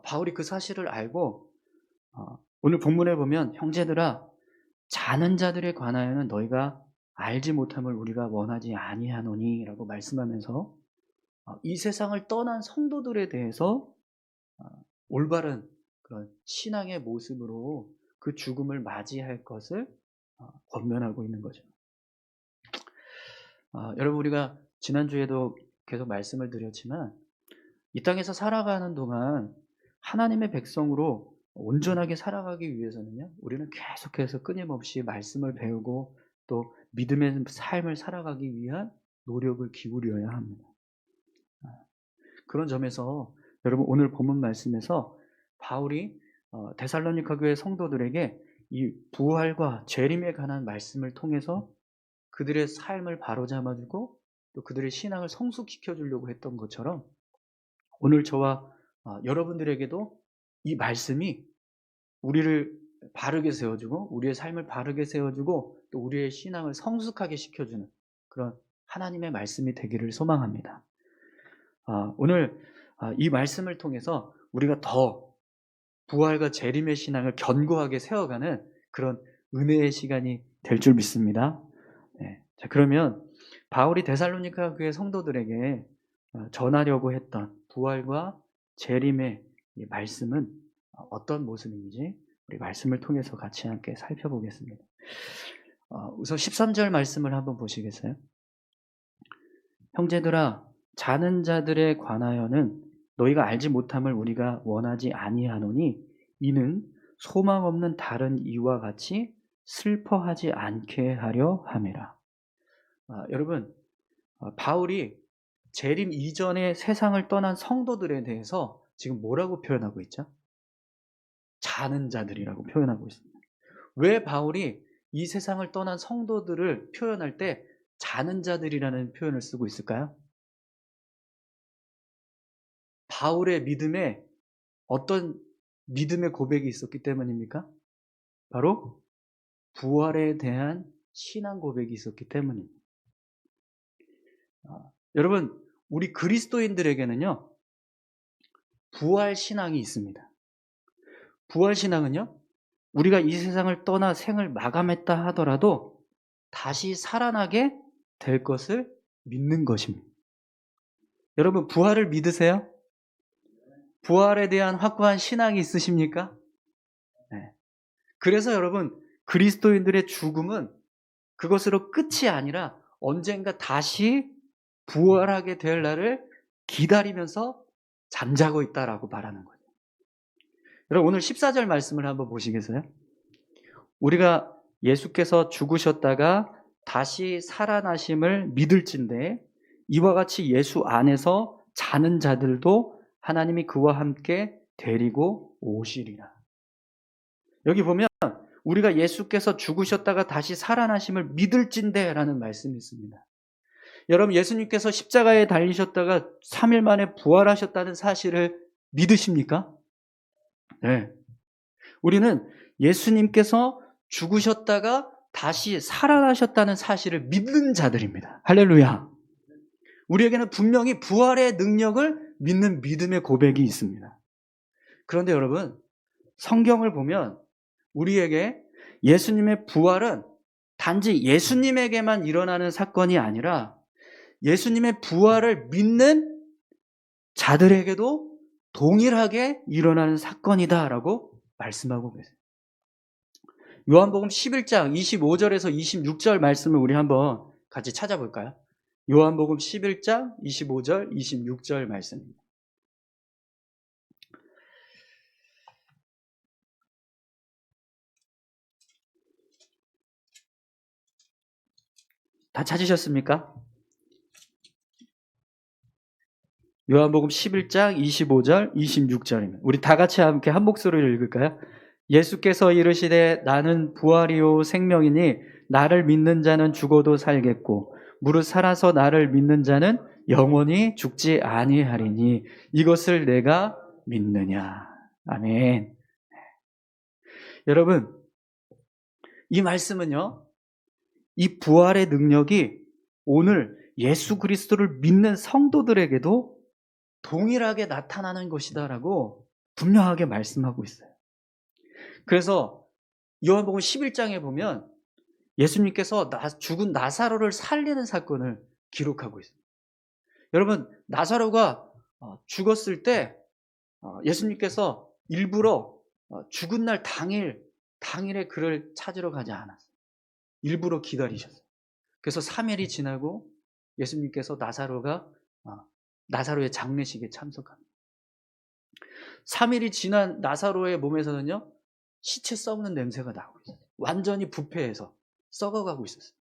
바울이 그 사실을 알고 오늘 본문에 보면 형제들아 자는 자들에 관하여는 너희가 알지 못함을 우리가 원하지 아니하노니 라고 말씀하면서 이 세상을 떠난 성도들에 대해서 올바른 그런 신앙의 모습으로 그 죽음을 맞이할 것을 권면하고 있는 거죠. 여러분, 우리가 지난주에도 계속 말씀을 드렸지만 이 땅에서 살아가는 동안 하나님의 백성으로 온전하게 살아가기 위해서는요, 우리는 계속해서 끊임없이 말씀을 배우고 또 믿음의 삶을 살아가기 위한 노력을 기울여야 합니다. 그런 점에서 여러분 오늘 본문 말씀에서 바울이 데살로니가 교회 성도들에게 이 부활과 재림에 관한 말씀을 통해서 그들의 삶을 바로잡아주고 또 그들의 신앙을 성숙시켜 주려고 했던 것처럼 오늘 저와 여러분들에게도 이 말씀이 우리를 바르게 세워주고 우리의 삶을 바르게 세워주고 또 우리의 신앙을 성숙하게 시켜주는 그런 하나님의 말씀이 되기를 소망합니다. 오늘 이 말씀을 통해서 우리가 더 부활과 재림의 신앙을 견고하게 세워가는 그런 은혜의 시간이 될 줄 믿습니다. 네. 자, 그러면 바울이 데살로니가 교회 성도들에게 전하려고 했던 부활과 재림의 이 말씀은 어떤 모습인지 우리 말씀을 통해서 같이 함께 살펴보겠습니다. 우선 13절 말씀을 한번 보시겠어요? 형제들아 자는 자들에 관하여는 너희가 알지 못함을 우리가 원하지 아니하노니 이는 소망 없는 다른 이와 같이 슬퍼하지 않게 하려 함이라. 여러분, 바울이 재림 이전에 세상을 떠난 성도들에 대해서 지금 뭐라고 표현하고 있죠? 자는 자들이라고 표현하고 있습니다. 왜 바울이 이 세상을 떠난 성도들을 표현할 때 자는 자들이라는 표현을 쓰고 있을까요? 바울의 믿음에 어떤 믿음의 고백이 있었기 때문입니까? 바로 부활에 대한 신앙 고백이 있었기 때문입니다. 여러분, 우리 그리스도인들에게는요, 부활 신앙이 있습니다. 부활 신앙은요, 우리가 이 세상을 떠나 생을 마감했다 하더라도 다시 살아나게 될 것을 믿는 것입니다. 여러분, 부활을 믿으세요? 부활에 대한 확고한 신앙이 있으십니까? 네. 그래서 여러분, 그리스도인들의 죽음은 그것으로 끝이 아니라 언젠가 다시 부활하게 될 날을 기다리면서 잠자고 있다라고 말하는 거예요. 여러분, 오늘 14절 말씀을 한번 보시겠어요? 우리가 예수께서 죽으셨다가 다시 살아나심을 믿을진대 이와 같이 예수 안에서 자는 자들도 하나님이 그와 함께 데리고 오시리라. 여기 보면 우리가 예수께서 죽으셨다가 다시 살아나심을 믿을진대 라는 말씀이 있습니다. 여러분, 예수님께서 십자가에 달리셨다가 3일 만에 부활하셨다는 사실을 믿으십니까? 네. 우리는 예수님께서 죽으셨다가 다시 살아나셨다는 사실을 믿는 자들입니다. 할렐루야. 우리에게는 분명히 부활의 능력을 믿는 믿음의 고백이 있습니다. 그런데 여러분, 성경을 보면 우리에게 예수님의 부활은 단지 예수님에게만 일어나는 사건이 아니라 예수님의 부활을 믿는 자들에게도 동일하게 일어나는 사건이다라고 말씀하고 계세요. 요한복음 11장 25절에서 26절 말씀을 우리 한번 같이 찾아볼까요? 요한복음 11장 25절 26절 말씀입니다. 다 찾으셨습니까? 요한복음 11장 25절 26절입니다. 우리 다 같이 함께 한 목소리로 읽을까요? 예수께서 이르시되 나는 부활이요 생명이니 나를 믿는 자는 죽어도 살겠고 무릇 살아서 나를 믿는 자는 영원히 죽지 아니하리니 이것을 내가 믿느냐. 아멘. 여러분, 이 말씀은요, 이 부활의 능력이 오늘 예수 그리스도를 믿는 성도들에게도 동일하게 나타나는 것이다라고 분명하게 말씀하고 있어요. 그래서 요한복음 11장에 보면 예수님께서 죽은 나사로를 살리는 사건을 기록하고 있습니다. 여러분, 나사로가 죽었을 때 예수님께서 일부러 죽은 날 당일에 그를 찾으러 가지 않았어요. 일부러 기다리셨어요. 그래서 3일이 지나고 예수님께서 나사로의 장례식에 참석합니다. 3일이 지난 나사로의 몸에서는요, 시체 썩는 냄새가 나고 있어요. 완전히 부패해서 썩어가고 있었어요.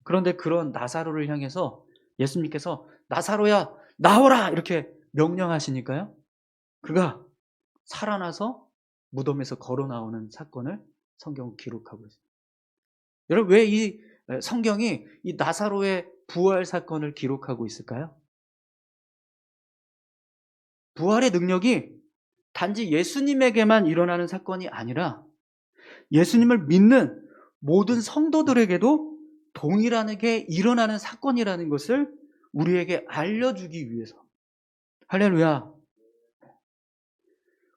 그런데 그런 나사로를 향해서 예수님께서 나사로야 나오라 이렇게 명령하시니까요, 그가 살아나서 무덤에서 걸어 나오는 사건을 성경은 기록하고 있습니다. 여러분, 왜 이 성경이 이 나사로의 부활 사건을 기록하고 있을까요? 부활의 능력이 단지 예수님에게만 일어나는 사건이 아니라 예수님을 믿는 모든 성도들에게도 동일하게 일어나는 사건이라는 것을 우리에게 알려주기 위해서. 할렐루야.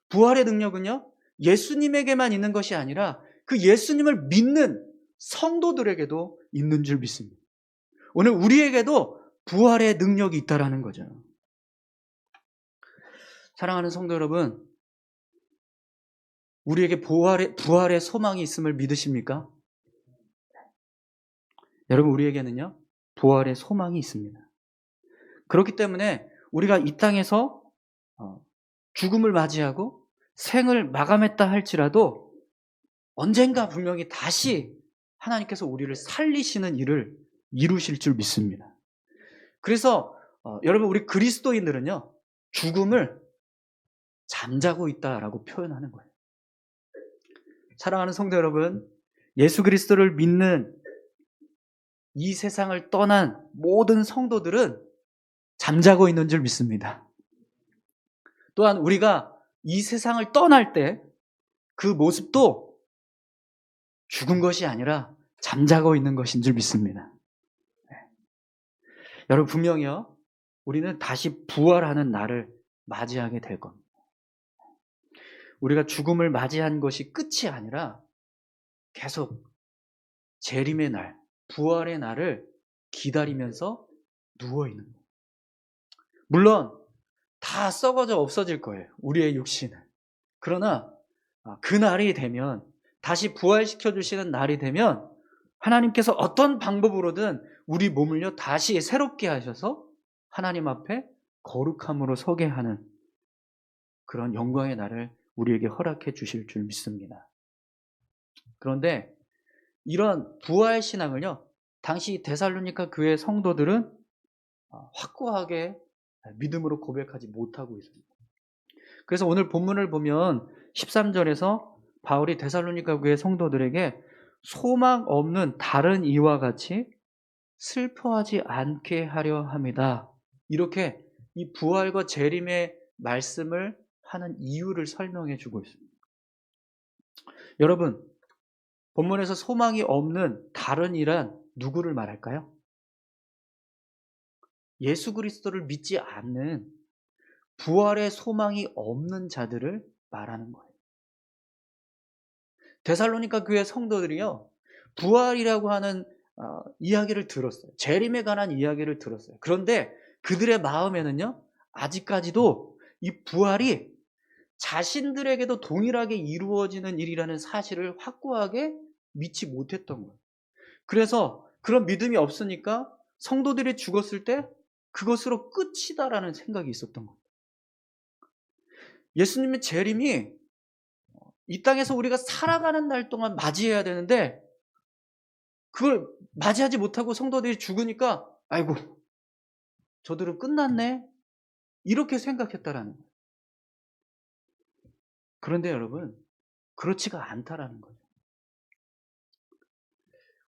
부활의 능력은요, 예수님에게만 있는 것이 아니라 그 예수님을 믿는 성도들에게도 있는 줄 믿습니다. 오늘 우리에게도 부활의 능력이 있다라는 거죠. 사랑하는 성도 여러분, 우리에게 부활의 소망이 있음을 믿으십니까? 여러분, 우리에게는요, 부활의 소망이 있습니다. 그렇기 때문에 우리가 이 땅에서 죽음을 맞이하고 생을 마감했다 할지라도 언젠가 분명히 다시 하나님께서 우리를 살리시는 일을 이루실 줄 믿습니다. 그래서 여러분, 우리 그리스도인들은요, 죽음을 잠자고 있다라고 표현하는 거예요. 사랑하는 성도 여러분, 예수 그리스도를 믿는 이 세상을 떠난 모든 성도들은 잠자고 있는 줄 믿습니다. 또한 우리가 이 세상을 떠날 때 그 모습도 죽은 것이 아니라 잠자고 있는 것인 줄 믿습니다. 네. 여러분 분명히요, 우리는 다시 부활하는 날을 맞이하게 될 겁니다. 우리가 죽음을 맞이한 것이 끝이 아니라 계속 재림의 날, 부활의 날을 기다리면서 누워있는 거예요. 물론 다 썩어져 없어질 거예요, 우리의 육신은. 그러나 그 날이 되면, 다시 부활시켜 주시는 날이 되면 하나님께서 어떤 방법으로든 우리 몸을요 다시 새롭게 하셔서 하나님 앞에 거룩함으로 서게 하는 그런 영광의 날을 우리에게 허락해 주실 줄 믿습니다. 그런데 이런 부활 신앙을요, 당시 데살로니가 교회 성도들은 확고하게 믿음으로 고백하지 못하고 있습니다. 그래서 오늘 본문을 보면 13절에서 바울이 데살로니가 교회 성도들에게 소망 없는 다른 이와 같이 슬퍼하지 않게 하려 합니다. 이렇게 이 부활과 재림의 말씀을 하는 이유를 설명해 주고 있습니다. 여러분, 본문에서 소망이 없는 다른 이란 누구를 말할까요? 예수 그리스도를 믿지 않는, 부활의 소망이 없는 자들을 말하는 거예요. 데살로니가 교회 성도들이요, 부활이라고 하는 이야기를 들었어요. 재림에 관한 이야기를 들었어요. 그런데 그들의 마음에는요, 아직까지도 이 부활이 자신들에게도 동일하게 이루어지는 일이라는 사실을 확고하게 믿지 못했던 거예요. 그래서 그런 믿음이 없으니까 성도들이 죽었을 때 그것으로 끝이다라는 생각이 있었던 거예요. 예수님의 재림이 이 땅에서 우리가 살아가는 날 동안 맞이해야 되는데, 그걸 맞이하지 못하고 성도들이 죽으니까 아이고 저들은 끝났네, 이렇게 생각했다라는 거예요. 그런데 여러분, 그렇지가 않다라는 거죠.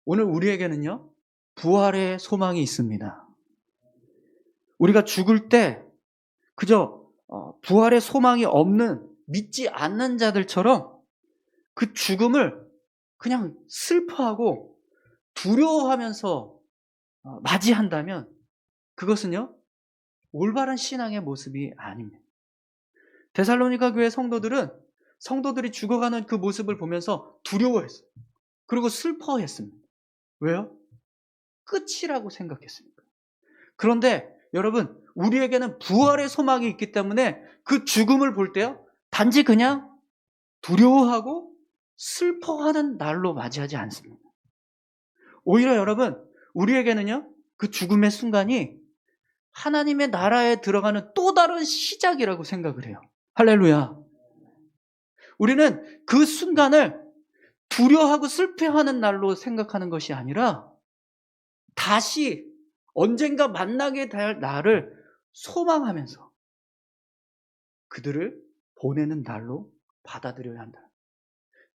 오늘 우리에게는요, 부활의 소망이 있습니다. 우리가 죽을 때 그저 부활의 소망이 없는, 믿지 않는 자들처럼 그 죽음을 그냥 슬퍼하고 두려워하면서 맞이한다면 그것은요, 올바른 신앙의 모습이 아닙니다. 데살로니가 교회 성도들은 성도들이 죽어가는 그 모습을 보면서 두려워했어요. 그리고 슬퍼했습니다. 왜요? 끝이라고 생각했습니다. 그런데 여러분, 우리에게는 부활의 소망이 있기 때문에 그 죽음을 볼 때요, 단지 그냥 두려워하고 슬퍼하는 날로 맞이하지 않습니다. 오히려 여러분, 우리에게는요, 그 죽음의 순간이 하나님의 나라에 들어가는 또 다른 시작이라고 생각을 해요. 할렐루야. 우리는 그 순간을 두려워하고 슬퍼하는 날로 생각하는 것이 아니라 다시 언젠가 만나게 될 날을 소망하면서 그들을 보내는 날로 받아들여야 한다.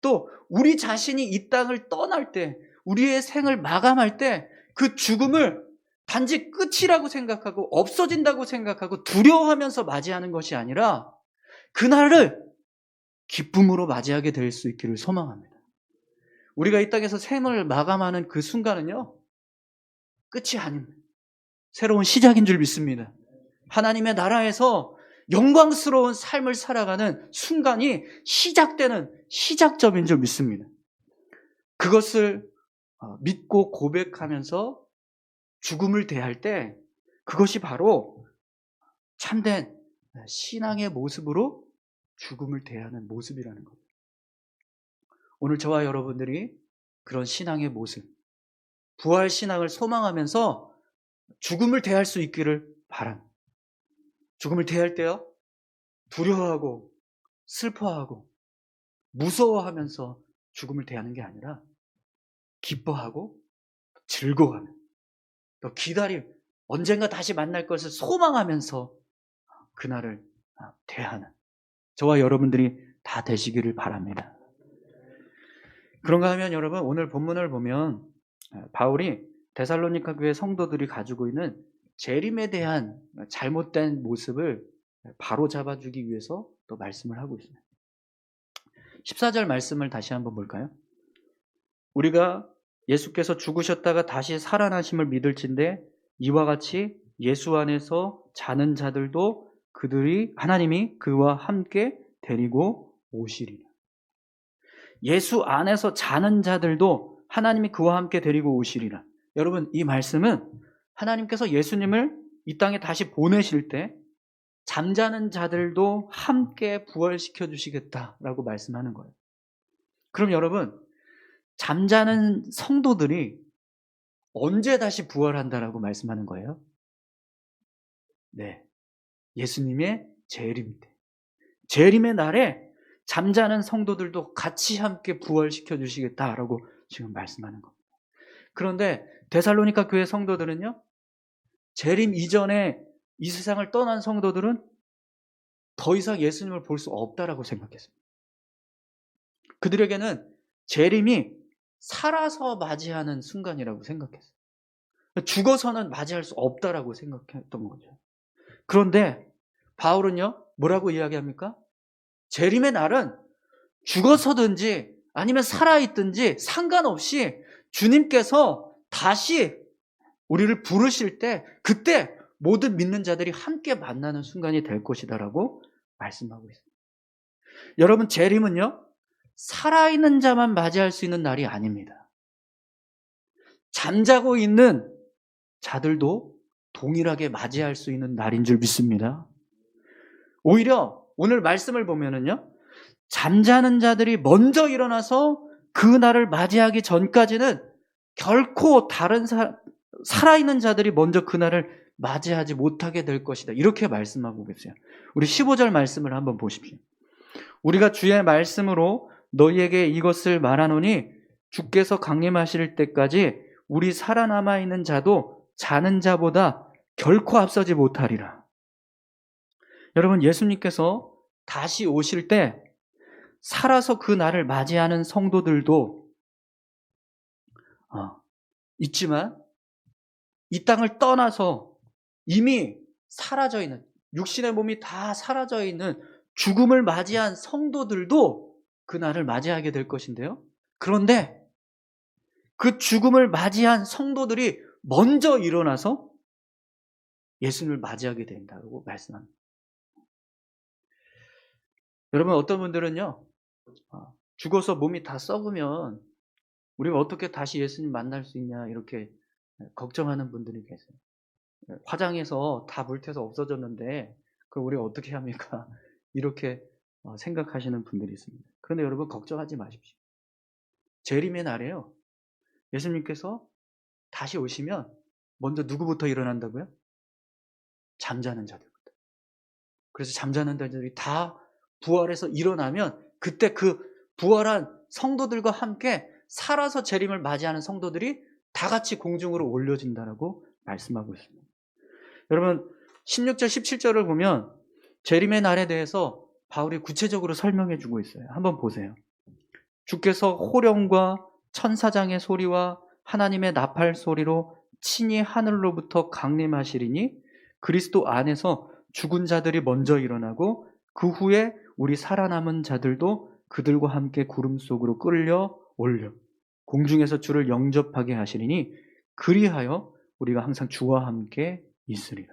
또 우리 자신이 이 땅을 떠날 때, 우리의 생을 마감할 때 그 죽음을 단지 끝이라고 생각하고 없어진다고 생각하고 두려워하면서 맞이하는 것이 아니라 그날을 기쁨으로 맞이하게 될 수 있기를 소망합니다. 우리가 이 땅에서 생을 마감하는 그 순간은요, 끝이 아닙니다. 새로운 시작인 줄 믿습니다. 하나님의 나라에서 영광스러운 삶을 살아가는 순간이 시작되는 시작점인 줄 믿습니다. 그것을 믿고 고백하면서 죽음을 대할 때 그것이 바로 참된 신앙의 모습으로 죽음을 대하는 모습이라는 겁니다. 오늘 저와 여러분들이 그런 신앙의 모습, 부활 신앙을 소망하면서 죽음을 대할 수 있기를 바랍니다. 죽음을 대할 때요, 두려워하고 슬퍼하고 무서워하면서 죽음을 대하는 게 아니라 기뻐하고 즐거워하는, 또 기다림, 언젠가 다시 만날 것을 소망하면서 그날을 대하는 저와 여러분들이 다 되시기를 바랍니다. 그런가 하면 여러분, 오늘 본문을 보면 바울이 데살로니가 교회 성도들이 가지고 있는 재림에 대한 잘못된 모습을 바로잡아주기 위해서 또 말씀을 하고 있습니다. 14절 말씀을 다시 한번 볼까요? 우리가 예수께서 죽으셨다가 다시 살아나심을 믿을진대 이와 같이 예수 안에서 자는 자들도 하나님이 그와 함께 데리고 오시리라. 예수 안에서 자는 자들도 하나님이 그와 함께 데리고 오시리라. 여러분, 이 말씀은 하나님께서 예수님을 이 땅에 다시 보내실 때 잠자는 자들도 함께 부활시켜 주시겠다라고 말씀하는 거예요. 그럼 여러분, 잠자는 성도들이 언제 다시 부활한다라고 말씀하는 거예요? 네, 예수님의 재림 때, 재림의 날에 잠자는 성도들도 같이 함께 부활시켜 주시겠다라고 지금 말씀하는 겁니다. 그런데 데살로니가 교회 성도들은요, 재림 이전에 이 세상을 떠난 성도들은 더 이상 예수님을 볼 수 없다라고 생각했습니다. 그들에게는 재림이 살아서 맞이하는 순간이라고 생각했어요. 죽어서는 맞이할 수 없다라고 생각했던 거죠. 그런데 바울은요, 뭐라고 이야기합니까? 재림의 날은 죽어서든지 아니면 살아있든지 상관없이 주님께서 다시 우리를 부르실 때 그때 모든 믿는 자들이 함께 만나는 순간이 될 것이다라고 말씀하고 있습니다. 여러분, 재림은요, 살아있는 자만 맞이할 수 있는 날이 아닙니다. 잠자고 있는 자들도 동일하게 맞이할 수 있는 날인 줄 믿습니다. 오히려 오늘 말씀을 보면은요, 잠자는 자들이 먼저 일어나서 그 날을 맞이하기 전까지는 결코 다른 살아있는 자들이 먼저 그 날을 맞이하지 못하게 될 것이다. 이렇게 말씀하고 계세요. 우리 15절 말씀을 한번 보십시오. 우리가 주의 말씀으로 너희에게 이것을 말하노니 주께서 강림하실 때까지 우리 살아남아 있는 자도 자는 자보다 결코 앞서지 못하리라. 여러분, 예수님께서 다시 오실 때 살아서 그 날을 맞이하는 성도들도 있지만 이 땅을 떠나서 이미 사라져 있는, 육신의 몸이 다 사라져 있는 죽음을 맞이한 성도들도 그 날을 맞이하게 될 것인데요. 그런데 그 죽음을 맞이한 성도들이 먼저 일어나서 예수님을 맞이하게 된다고 말씀합니다. 여러분, 어떤 분들은요, 죽어서 몸이 다 썩으면 우리가 어떻게 다시 예수님 만날 수 있냐 이렇게 걱정하는 분들이 계세요. 화장해서 다 불태서 없어졌는데 그럼 우리가 어떻게 합니까? 이렇게 생각하시는 분들이 있습니다. 그런데 여러분, 걱정하지 마십시오. 재림의 날에요, 예수님께서 다시 오시면 먼저 누구부터 일어난다고요? 잠자는 자들부터. 그래서 잠자는 자들이 다 부활해서 일어나면 그때 그 부활한 성도들과 함께 살아서 재림을 맞이하는 성도들이 다 같이 공중으로 올려진다라고 말씀하고 있습니다. 여러분, 16절, 17절을 보면 재림의 날에 대해서 바울이 구체적으로 설명해 주고 있어요. 한번 보세요. 주께서 호령과 천사장의 소리와 하나님의 나팔 소리로 친히 하늘로부터 강림하시리니 그리스도 안에서 죽은 자들이 먼저 일어나고 그 후에 우리 살아남은 자들도 그들과 함께 구름 속으로 끌려 올려 공중에서 주를 영접하게 하시리니 그리하여 우리가 항상 주와 함께 있으리라.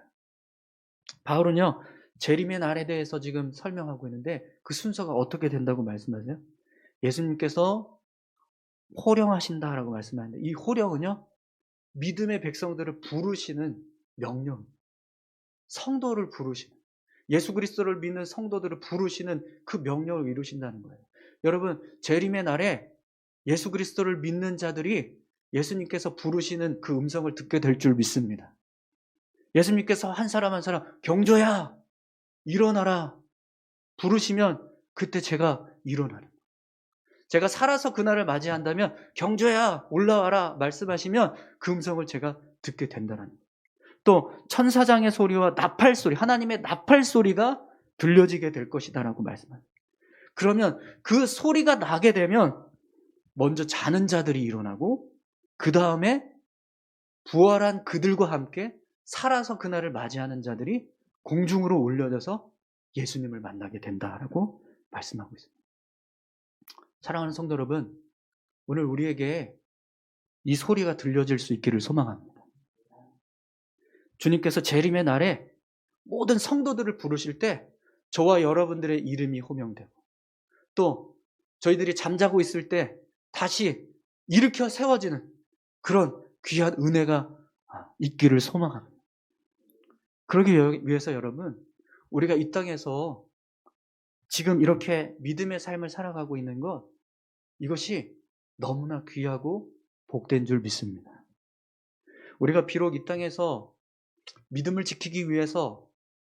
바울은요, 재림의 날에 대해서 지금 설명하고 있는데 그 순서가 어떻게 된다고 말씀하세요? 예수님께서 호령하신다라고 말씀하는데 이 호령은요, 믿음의 백성들을 부르시는 명령, 성도를 부르시는, 예수 그리스도를 믿는 성도들을 부르시는 그 명령을 이루신다는 거예요. 여러분, 재림의 날에 예수 그리스도를 믿는 자들이 예수님께서 부르시는 그 음성을 듣게 될 줄 믿습니다. 예수님께서 한 사람 한 사람 경조야 일어나라 부르시면 그때 제가 일어나는, 제가 살아서 그날을 맞이한다면 경조야 올라와라 말씀하시면 그 음성을 제가 듣게 된다는, 또 천사장의 소리와 나팔 소리, 하나님의 나팔 소리가 들려지게 될 것이다라고 말씀합니다. 그러면 그 소리가 나게 되면 먼저 자는 자들이 일어나고 그 다음에 부활한 그들과 함께 살아서 그날을 맞이하는 자들이 공중으로 올려져서 예수님을 만나게 된다라고 말씀하고 있습니다. 사랑하는 성도 여러분, 오늘 우리에게 이 소리가 들려질 수 있기를 소망합니다. 주님께서 재림의 날에 모든 성도들을 부르실 때 저와 여러분들의 이름이 호명되고, 또 저희들이 잠자고 있을 때 다시 일으켜 세워지는 그런 귀한 은혜가 있기를 소망합니다. 그러기 위해서 여러분, 우리가 이 땅에서 지금 이렇게 믿음의 삶을 살아가고 있는 것, 이것이 너무나 귀하고 복된 줄 믿습니다. 우리가 비록 이 땅에서 믿음을 지키기 위해서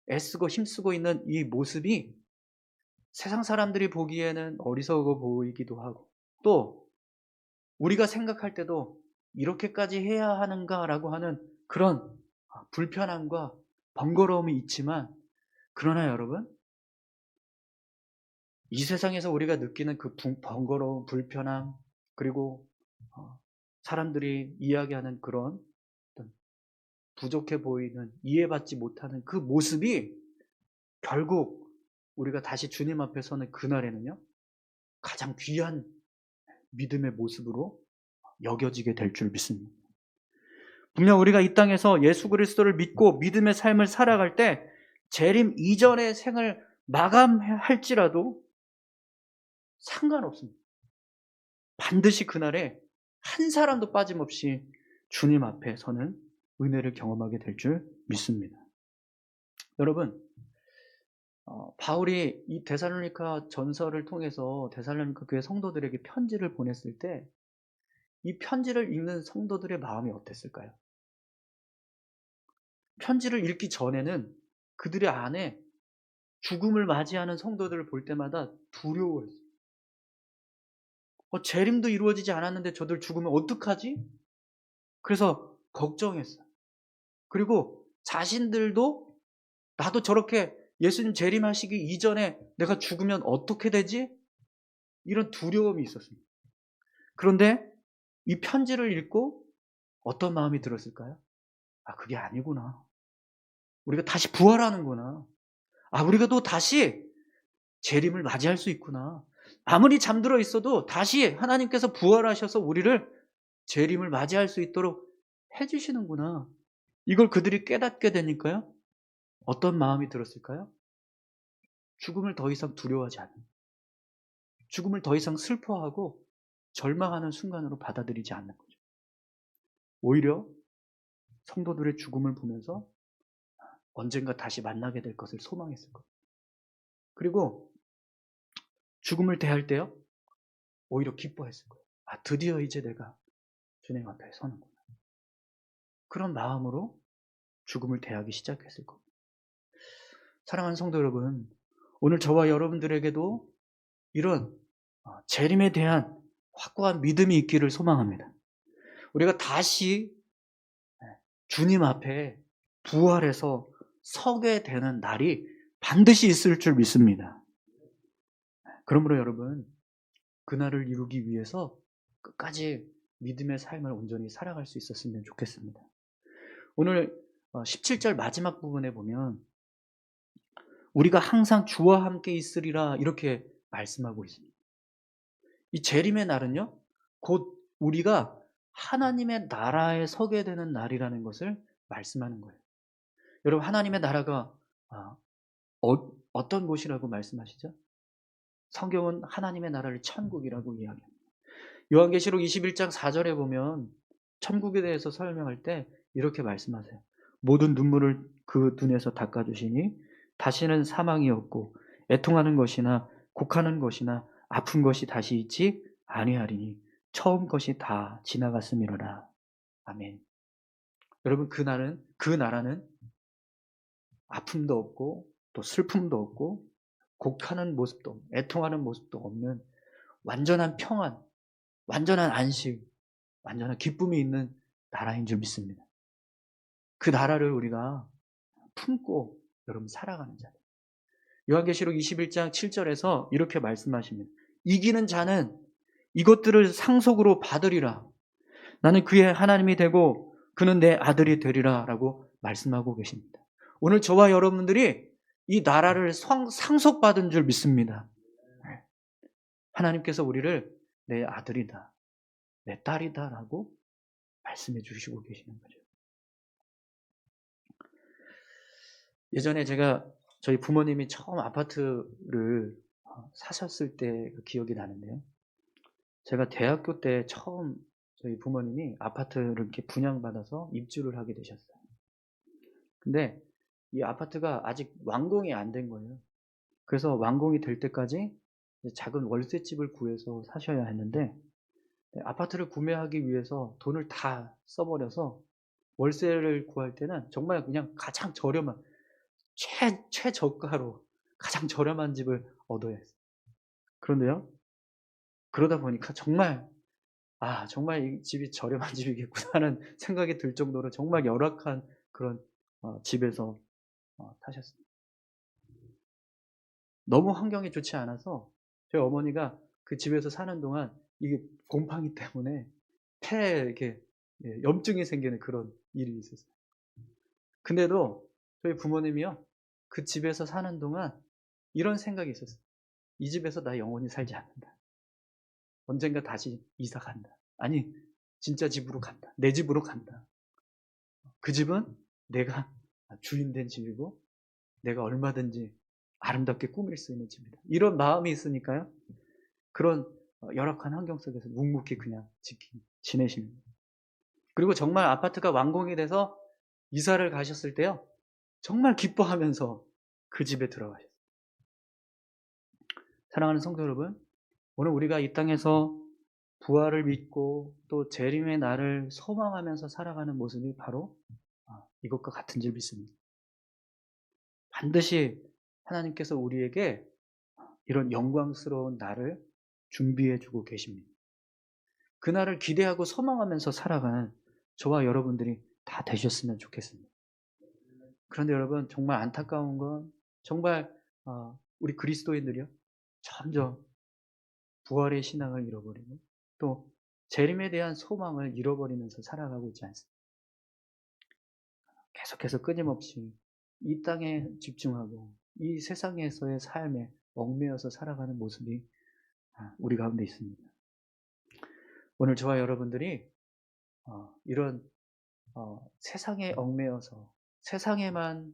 애쓰고 힘쓰고 있는 이 모습이 세상 사람들이 보기에는 어리석어 보이기도 하고, 또 우리가 생각할 때도 이렇게까지 해야 하는가라고 하는 그런 불편함과 번거로움이 있지만, 그러나 여러분, 이 세상에서 우리가 느끼는 그 번거로움, 불편함, 그리고 사람들이 이야기하는 그런 부족해 보이는, 이해받지 못하는 그 모습이 결국 우리가 다시 주님 앞에 서는 그날에는요, 가장 귀한 믿음의 모습으로 여겨지게 될 줄 믿습니다. 분명 우리가 이 땅에서 예수 그리스도를 믿고 믿음의 삶을 살아갈 때 재림 이전의 생을 마감할지라도 상관없습니다. 반드시 그날에 한 사람도 빠짐없이 주님 앞에 서는 은혜를 경험하게 될 줄 믿습니다. 여러분, 바울이 이 데살로니가 전서를 통해서 데살로니가 교회 성도들에게 편지를 보냈을 때 이 편지를 읽는 성도들의 마음이 어땠을까요? 편지를 읽기 전에는 그들의 안에 죽음을 맞이하는 성도들을 볼 때마다 두려워했어요. 재림도 이루어지지 않았는데 저들 죽으면 어떡하지? 그래서 걱정했어요. 그리고 자신들도 나도 저렇게 예수님 재림하시기 이전에 내가 죽으면 어떻게 되지? 이런 두려움이 있었습니다. 그런데 이 편지를 읽고 어떤 마음이 들었을까요? 그게 아니구나. 우리가 다시 부활하는구나. 우리가 또 다시 재림을 맞이할 수 있구나. 아무리 잠들어 있어도 다시 하나님께서 부활하셔서 우리를 재림을 맞이할 수 있도록 해주시는구나. 이걸 그들이 깨닫게 되니까요, 어떤 마음이 들었을까요? 죽음을 더 이상 두려워하지 않는, 죽음을 더 이상 슬퍼하고 절망하는 순간으로 받아들이지 않는 거죠. 오히려 성도들의 죽음을 보면서 언젠가 다시 만나게 될 것을 소망했을 거예요. 그리고 죽음을 대할 때요, 오히려 기뻐했을 거예요. 드디어 이제 내가 주님 앞에 서는구나. 그런 마음으로 죽음을 대하기 시작했을 겁니다. 사랑하는 성도 여러분, 오늘 저와 여러분들에게도 이런 재림에 대한 확고한 믿음이 있기를 소망합니다. 우리가 다시 주님 앞에 부활해서 서게 되는 날이 반드시 있을 줄 믿습니다. 그러므로 여러분, 그날을 이루기 위해서 끝까지 믿음의 삶을 온전히 살아갈 수 있었으면 좋겠습니다. 오늘 17절 마지막 부분에 보면 우리가 항상 주와 함께 있으리라 이렇게 말씀하고 있습니다. 이 재림의 날은요, 곧 우리가 하나님의 나라에 서게 되는 날이라는 것을 말씀하는 거예요. 여러분, 하나님의 나라가 어떤 곳이라고 말씀하시죠? 성경은 하나님의 나라를 천국이라고 이야기합니다. 요한계시록 21장 4절에 보면 천국에 대해서 설명할 때 이렇게 말씀하세요. 모든 눈물을 그 눈에서 닦아주시니 다시는 사망이 없고 애통하는 것이나 곡하는 것이나 아픈 것이 다시 있지 아니하리니 처음 것이 다 지나갔음이로라. 아멘. 여러분, 그 나라는 아픔도 없고 또 슬픔도 없고 곡하는 모습도 애통하는 모습도 없는 완전한 평안, 완전한 안식, 완전한 기쁨이 있는 나라인 줄 믿습니다. 그 나라를 우리가 품고 여러분 살아가는 자들. 요한계시록 21장 7절에서 이렇게 말씀하십니다. 이기는 자는 이것들을 상속으로 받으리라. 나는 그의 하나님이 되고 그는 내 아들이 되리라 라고 말씀하고 계십니다. 오늘 저와 여러분들이 이 나라를 상속받은 줄 믿습니다. 하나님께서 우리를 내 아들이다, 내 딸이다 라고 말씀해 주시고 계시는 거죠. 예전에 제가 저희 부모님이 처음 아파트를 사셨을 때 그 기억이 나는데요. 제가 대학교 때 처음 저희 부모님이 아파트를 이렇게 분양받아서 입주를 하게 되셨어요. 근데 이 아파트가 아직 완공이 안 된 거예요. 그래서 완공이 될 때까지 작은 월세집을 구해서 사셔야 했는데, 아파트를 구매하기 위해서 돈을 다 써버려서 월세를 구할 때는 정말 그냥 가장 저렴한 최저가로 가장 저렴한 집을 얻어야 했어요. 그런데요, 그러다 보니까 정말 이 집이 저렴한 집이겠구나 하는 생각이 들 정도로 정말 열악한 그런 집에서 사셨습니다. 너무 환경이 좋지 않아서 저희 어머니가 그 집에서 사는 동안 이게 곰팡이 때문에 폐에 이렇게 염증이 생기는 그런 일이 있었어요. 근데도 저희 부모님이요, 그 집에서 사는 동안 이런 생각이 있었어요. 이 집에서 나 영원히 살지 않는다. 언젠가 다시 이사 간다. 아니, 진짜 집으로 간다. 내 집으로 간다. 그 집은 내가 주인된 집이고 내가 얼마든지 아름답게 꾸밀 수 있는 집이다. 이런 마음이 있으니까요, 그런 열악한 환경 속에서 묵묵히 그냥 지내십니다. 그리고 정말 아파트가 완공이 돼서 이사를 가셨을 때요, 정말 기뻐하면서 그 집에 들어가셨어요. 사랑하는 성도 여러분, 오늘 우리가 이 땅에서 부활을 믿고 또 재림의 날을 소망하면서 살아가는 모습이 바로 이것과 같은 줄 믿습니다. 반드시 하나님께서 우리에게 이런 영광스러운 날을 준비해 주고 계십니다. 그 날을 기대하고 소망하면서 살아가는 저와 여러분들이 다 되셨으면 좋겠습니다. 그런데 여러분, 정말 안타까운 건 정말 우리 그리스도인들이요, 점점 부활의 신앙을 잃어버리고 또 재림에 대한 소망을 잃어버리면서 살아가고 있지 않습니까? 계속해서 끊임없이 이 땅에 집중하고 이 세상에서의 삶에 얽매여서 살아가는 모습이 우리 가운데 있습니다. 오늘 저와 여러분들이 이런 세상에 얽매여서 세상에만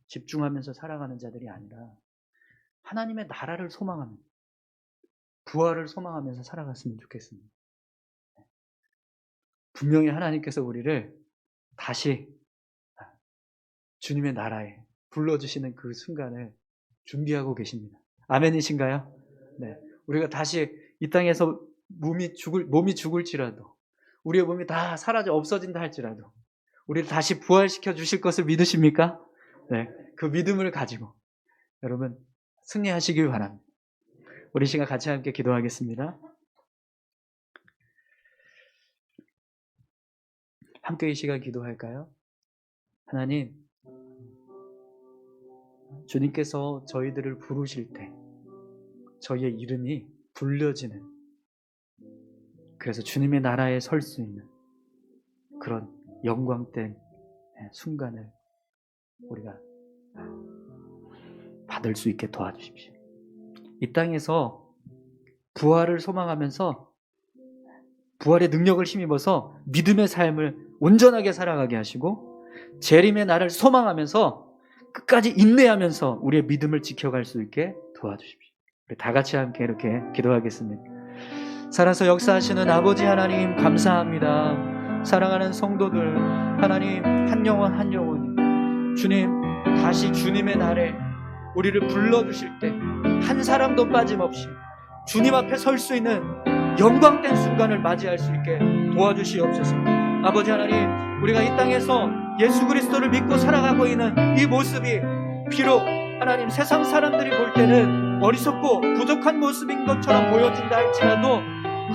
집중하면서 살아가는 자들이 아니라 하나님의 나라를 소망하는, 부활을 소망하면서 살아갔으면 좋겠습니다. 분명히 하나님께서 우리를 다시 주님의 나라에 불러주시는 그 순간을 준비하고 계십니다. 아멘이신가요? 네. 우리가 다시 이 땅에서 몸이 죽을지라도, 우리의 몸이 다 사라져 없어진다 할지라도 우리를 다시 부활시켜 주실 것을 믿으십니까? 네. 그 믿음을 가지고 여러분 승리하시길 바랍니다. 우리 시간 같이 함께 기도하겠습니다. 함께 이 시간 기도할까요? 하나님, 주님께서 저희들을 부르실 때 저희의 이름이 불려지는, 그래서 주님의 나라에 설 수 있는 그런 영광된 순간을 우리가 받을 수 있게 도와주십시오. 이 땅에서 부활을 소망하면서 부활의 능력을 힘입어서 믿음의 삶을 온전하게 살아가게 하시고, 재림의 날을 소망하면서 끝까지 인내하면서 우리의 믿음을 지켜갈 수 있게 도와주십시오. 우리 다 같이 함께 이렇게 기도하겠습니다. 살아서 역사하시는 아버지 하나님, 감사합니다. 사랑하는 성도들 하나님, 한 영혼 한 영혼이 주님 다시 주님의 날에 우리를 불러주실 때 한 사람도 빠짐없이 주님 앞에 설 수 있는 영광된 순간을 맞이할 수 있게 도와주시옵소서. 아버지 하나님, 우리가 이 땅에서 예수 그리스도를 믿고 살아가고 있는 이 모습이 비록 하나님 세상 사람들이 볼 때는 어리석고 부족한 모습인 것처럼 보여진다 할지라도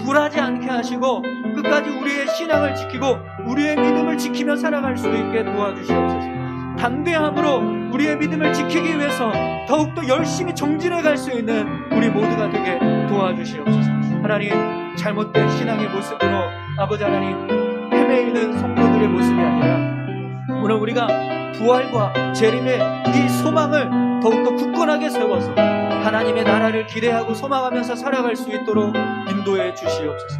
굴하지 않게 하시고 끝까지 우리의 신앙을 지키고 우리의 믿음을 지키며 살아갈 수 있게 도와주시옵소서. 담대함으로 우리의 믿음을 지키기 위해서 더욱더 열심히 정진해 갈 수 있는 우리 모두가 되게 도와주시옵소서. 하나님, 잘못된 신앙의 모습으로 아버지 하나님 헤매이는 성도들의 모습이 아니라 오늘 우리가 부활과 재림의 이 소망을 더욱더 굳건하게 세워서 하나님의 나라를 기대하고 소망하면서 살아갈 수 있도록 인도해 주시옵소서.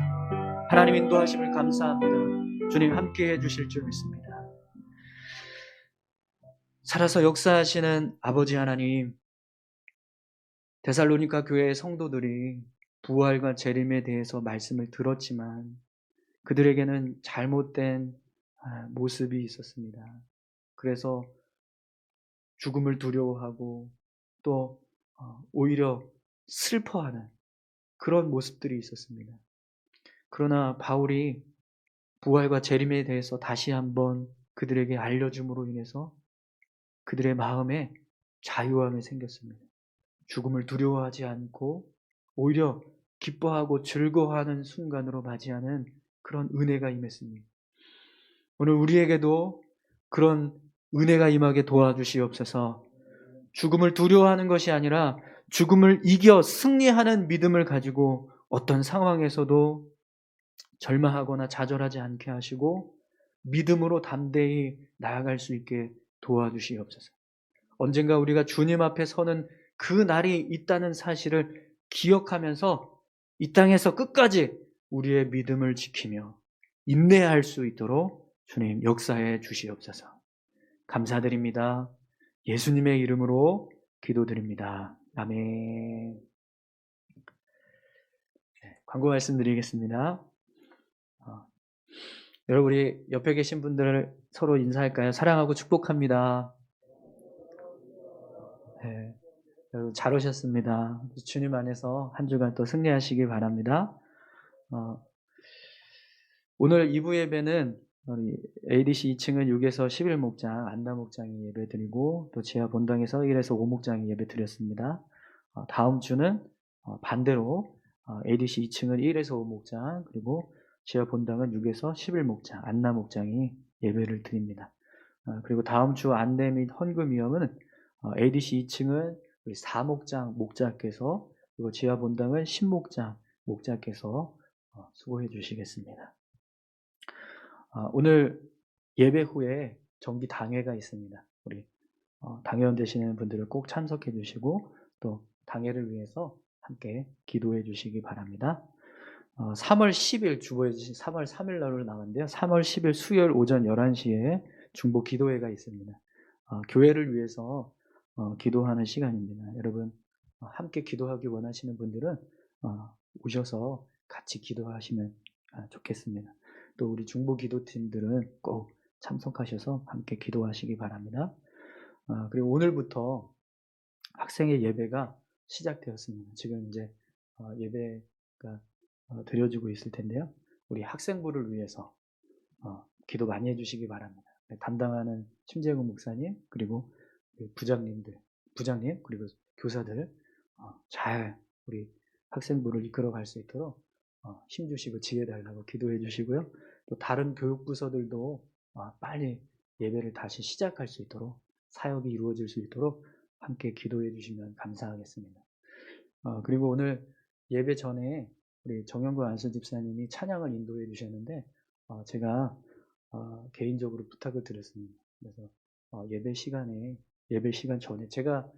하나님 인도하심을 감사합니다. 주님 함께해 주실 줄 믿습니다. 살아서 역사하시는 아버지 하나님, 데살로니가 교회의 성도들이 부활과 재림에 대해서 말씀을 들었지만 그들에게는 잘못된 모습이 있었습니다. 그래서 죽음을 두려워하고 또 오히려 슬퍼하는 그런 모습들이 있었습니다. 그러나 바울이 부활과 재림에 대해서 다시 한번 그들에게 알려줌으로 인해서 그들의 마음에 자유함이 생겼습니다. 죽음을 두려워하지 않고 오히려 기뻐하고 즐거워하는 순간으로 맞이하는 그런 은혜가 임했습니다. 오늘 우리에게도 그런 은혜가 임하게 도와주시옵소서. 죽음을 두려워하는 것이 아니라 죽음을 이겨 승리하는 믿음을 가지고 어떤 상황에서도 절망하거나 좌절하지 않게 하시고 믿음으로 담대히 나아갈 수 있게 도와주시옵소서. 언젠가 우리가 주님 앞에 서는 그 날이 있다는 사실을 기억하면서 이 땅에서 끝까지 우리의 믿음을 지키며 인내할 수 있도록 주님 역사해 주시옵소서. 감사드립니다. 예수님의 이름으로 기도드립니다. 아멘. 광고 말씀드리겠습니다. 여러분, 우리 옆에 계신 분들을 서로 인사할까요? 사랑하고 축복합니다. 네, 여러분 잘 오셨습니다. 주님 안에서 한 주간 또 승리하시기 바랍니다. 오늘 2부 예배는 우리 ADC 2층은 6에서 11목장 안나목장이 예배 드리고 또 지하 본당에서 1에서 5목장이 예배 드렸습니다. 다음 주는 반대로 ADC 2층은 1에서 5목장 그리고 지하 본당은 6에서 11목장 안나목장이 예배를 드립니다. 그리고 다음 주 안내 및 헌금 위험은 ADC 2층은 4목장 목자께서 그리고 지하 본당은 10목장 목자께서 수고해 주시겠습니다. 오늘 예배 후에 정기 당회가 있습니다. 우리 당회원 되시는 분들을 꼭 참석해 주시고 또 당회를 위해서 함께 기도해 주시기 바랍니다. 3월 10일 주보해 주신 3월 3일 날로 나왔는데요. 3월 10일 수요일 오전 11시에 중보 기도회가 있습니다. 교회를 위해서 기도하는 시간입니다. 여러분 함께 기도하기 원하시는 분들은 오셔서 같이 기도하시면 좋겠습니다. 또 우리 중보 기도팀들은 꼭 참석하셔서 함께 기도하시기 바랍니다. 그리고 오늘부터 학생의 예배가 시작되었습니다. 지금 이제 예배가 드려지고 있을 텐데요. 우리 학생부를 위해서 기도 많이 해주시기 바랍니다. 담당하는 심재근 목사님 그리고 부장님 그리고 교사들 잘 우리 학생부를 이끌어갈 수 있도록 힘주시고 지혜달라고 기도해 주시고요. 또 다른 교육부서들도 빨리 예배를 다시 시작할 수 있도록 사역이 이루어질 수 있도록 함께 기도해 주시면 감사하겠습니다. 그리고 오늘 예배 전에 우리 정영구 안수 집사님이 찬양을 인도해 주셨는데 제가 개인적으로 부탁을 드렸습니다. 그래서 예배 시간 전에 제가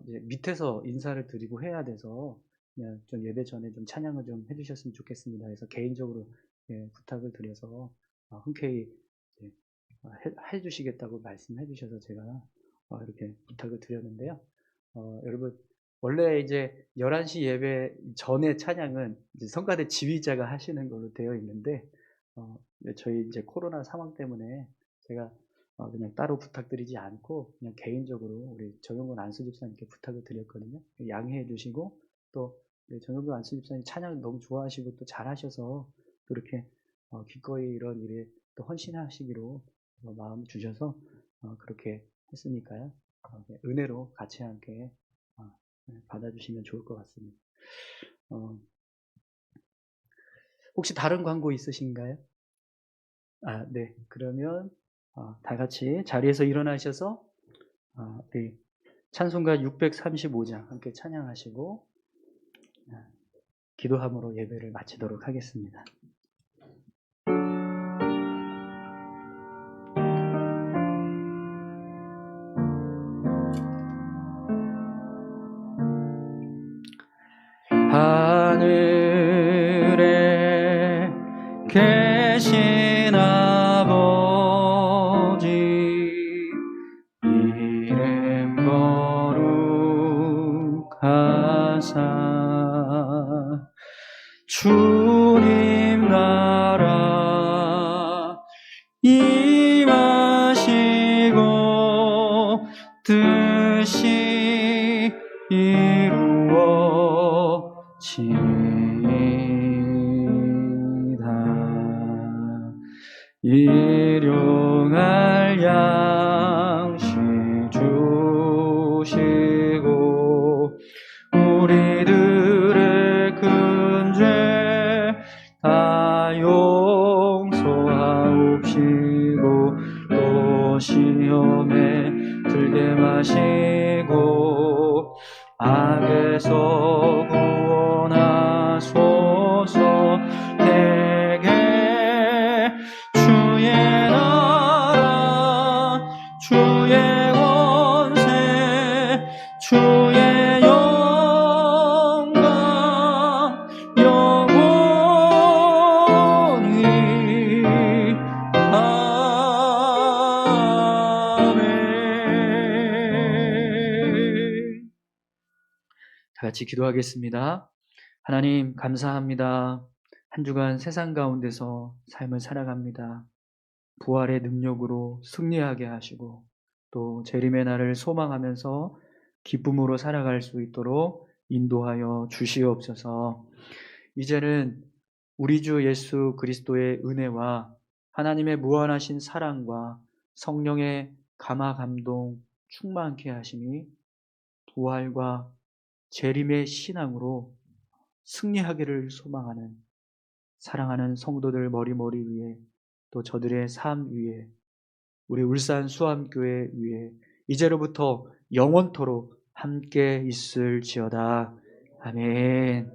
이제 밑에서 인사를 드리고 해야 돼서 그냥 좀 예배 전에 좀 찬양을 좀 해주셨으면 좋겠습니다. 그래서 개인적으로 부탁을 드려서 흔쾌히 해주시겠다고 말씀해 주셔서 제가 이렇게 부탁을 드렸는데요. 여러분 원래 이제 11시 예배 전에 찬양은 이제 성가대 지휘자가 하시는 걸로 되어 있는데 저희 이제 코로나 상황 때문에 제가 그냥 따로 부탁드리지 않고 그냥 개인적으로 우리 정영근 안수 집사님께 부탁을 드렸거든요. 양해해 주시고 또 정영근 안수 집사님 찬양 너무 좋아하시고 또 잘하셔서 또 이렇게 기꺼이 이런 일에 또 헌신하시기로 마음 주셔서 그렇게 했으니까요. 은혜로 같이 함께 받아주시면 좋을 것 같습니다. 혹시 다른 광고 있으신가요? 네. 그러면 다 같이 자리에서 일어나셔서 우리 찬송가 635장 함께 찬양하시고 기도함으로 예배를 마치도록 하겠습니다. 계신 아버지 이름 거룩하사 주님 나라 임하시고 뜻이 이루어지이다. 일용할 양식 주시고 우리들의 큰 죄 다 용서하옵시고 또 시험에 들게 마시고 악에서 구원하소서. 대개 주의 나라 주의 권세 주의 영광 영원히 아멘. 다 같이 기도하겠습니다. 하나님 감사합니다. 한 주간 세상 가운데서 삶을 살아갑니다. 부활의 능력으로 승리하게 하시고 또 재림의 날을 소망하면서 기쁨으로 살아갈 수 있도록 인도하여 주시옵소서. 이제는 우리 주 예수 그리스도의 은혜와 하나님의 무한하신 사랑과 성령의 감화 감동 충만케 하심이 부활과 재림의 신앙으로 승리하기를 소망하는 사랑하는 성도들 머리머리 위에 또 저들의 삶 위에 우리 울산 수암교회 위에 이제로부터 영원토록 함께 있을지어다. 아멘.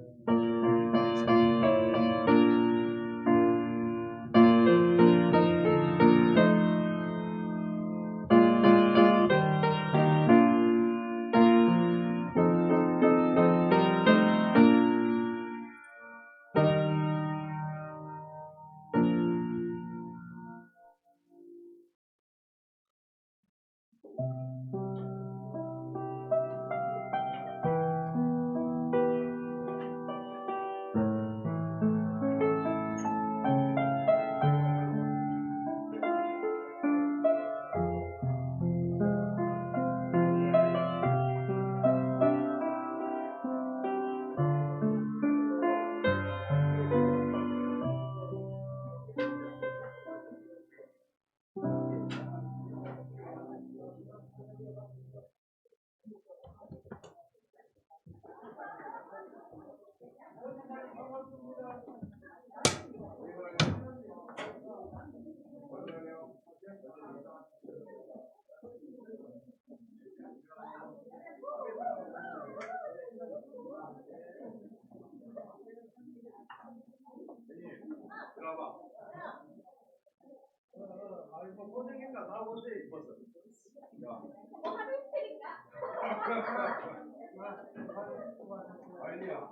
아니야.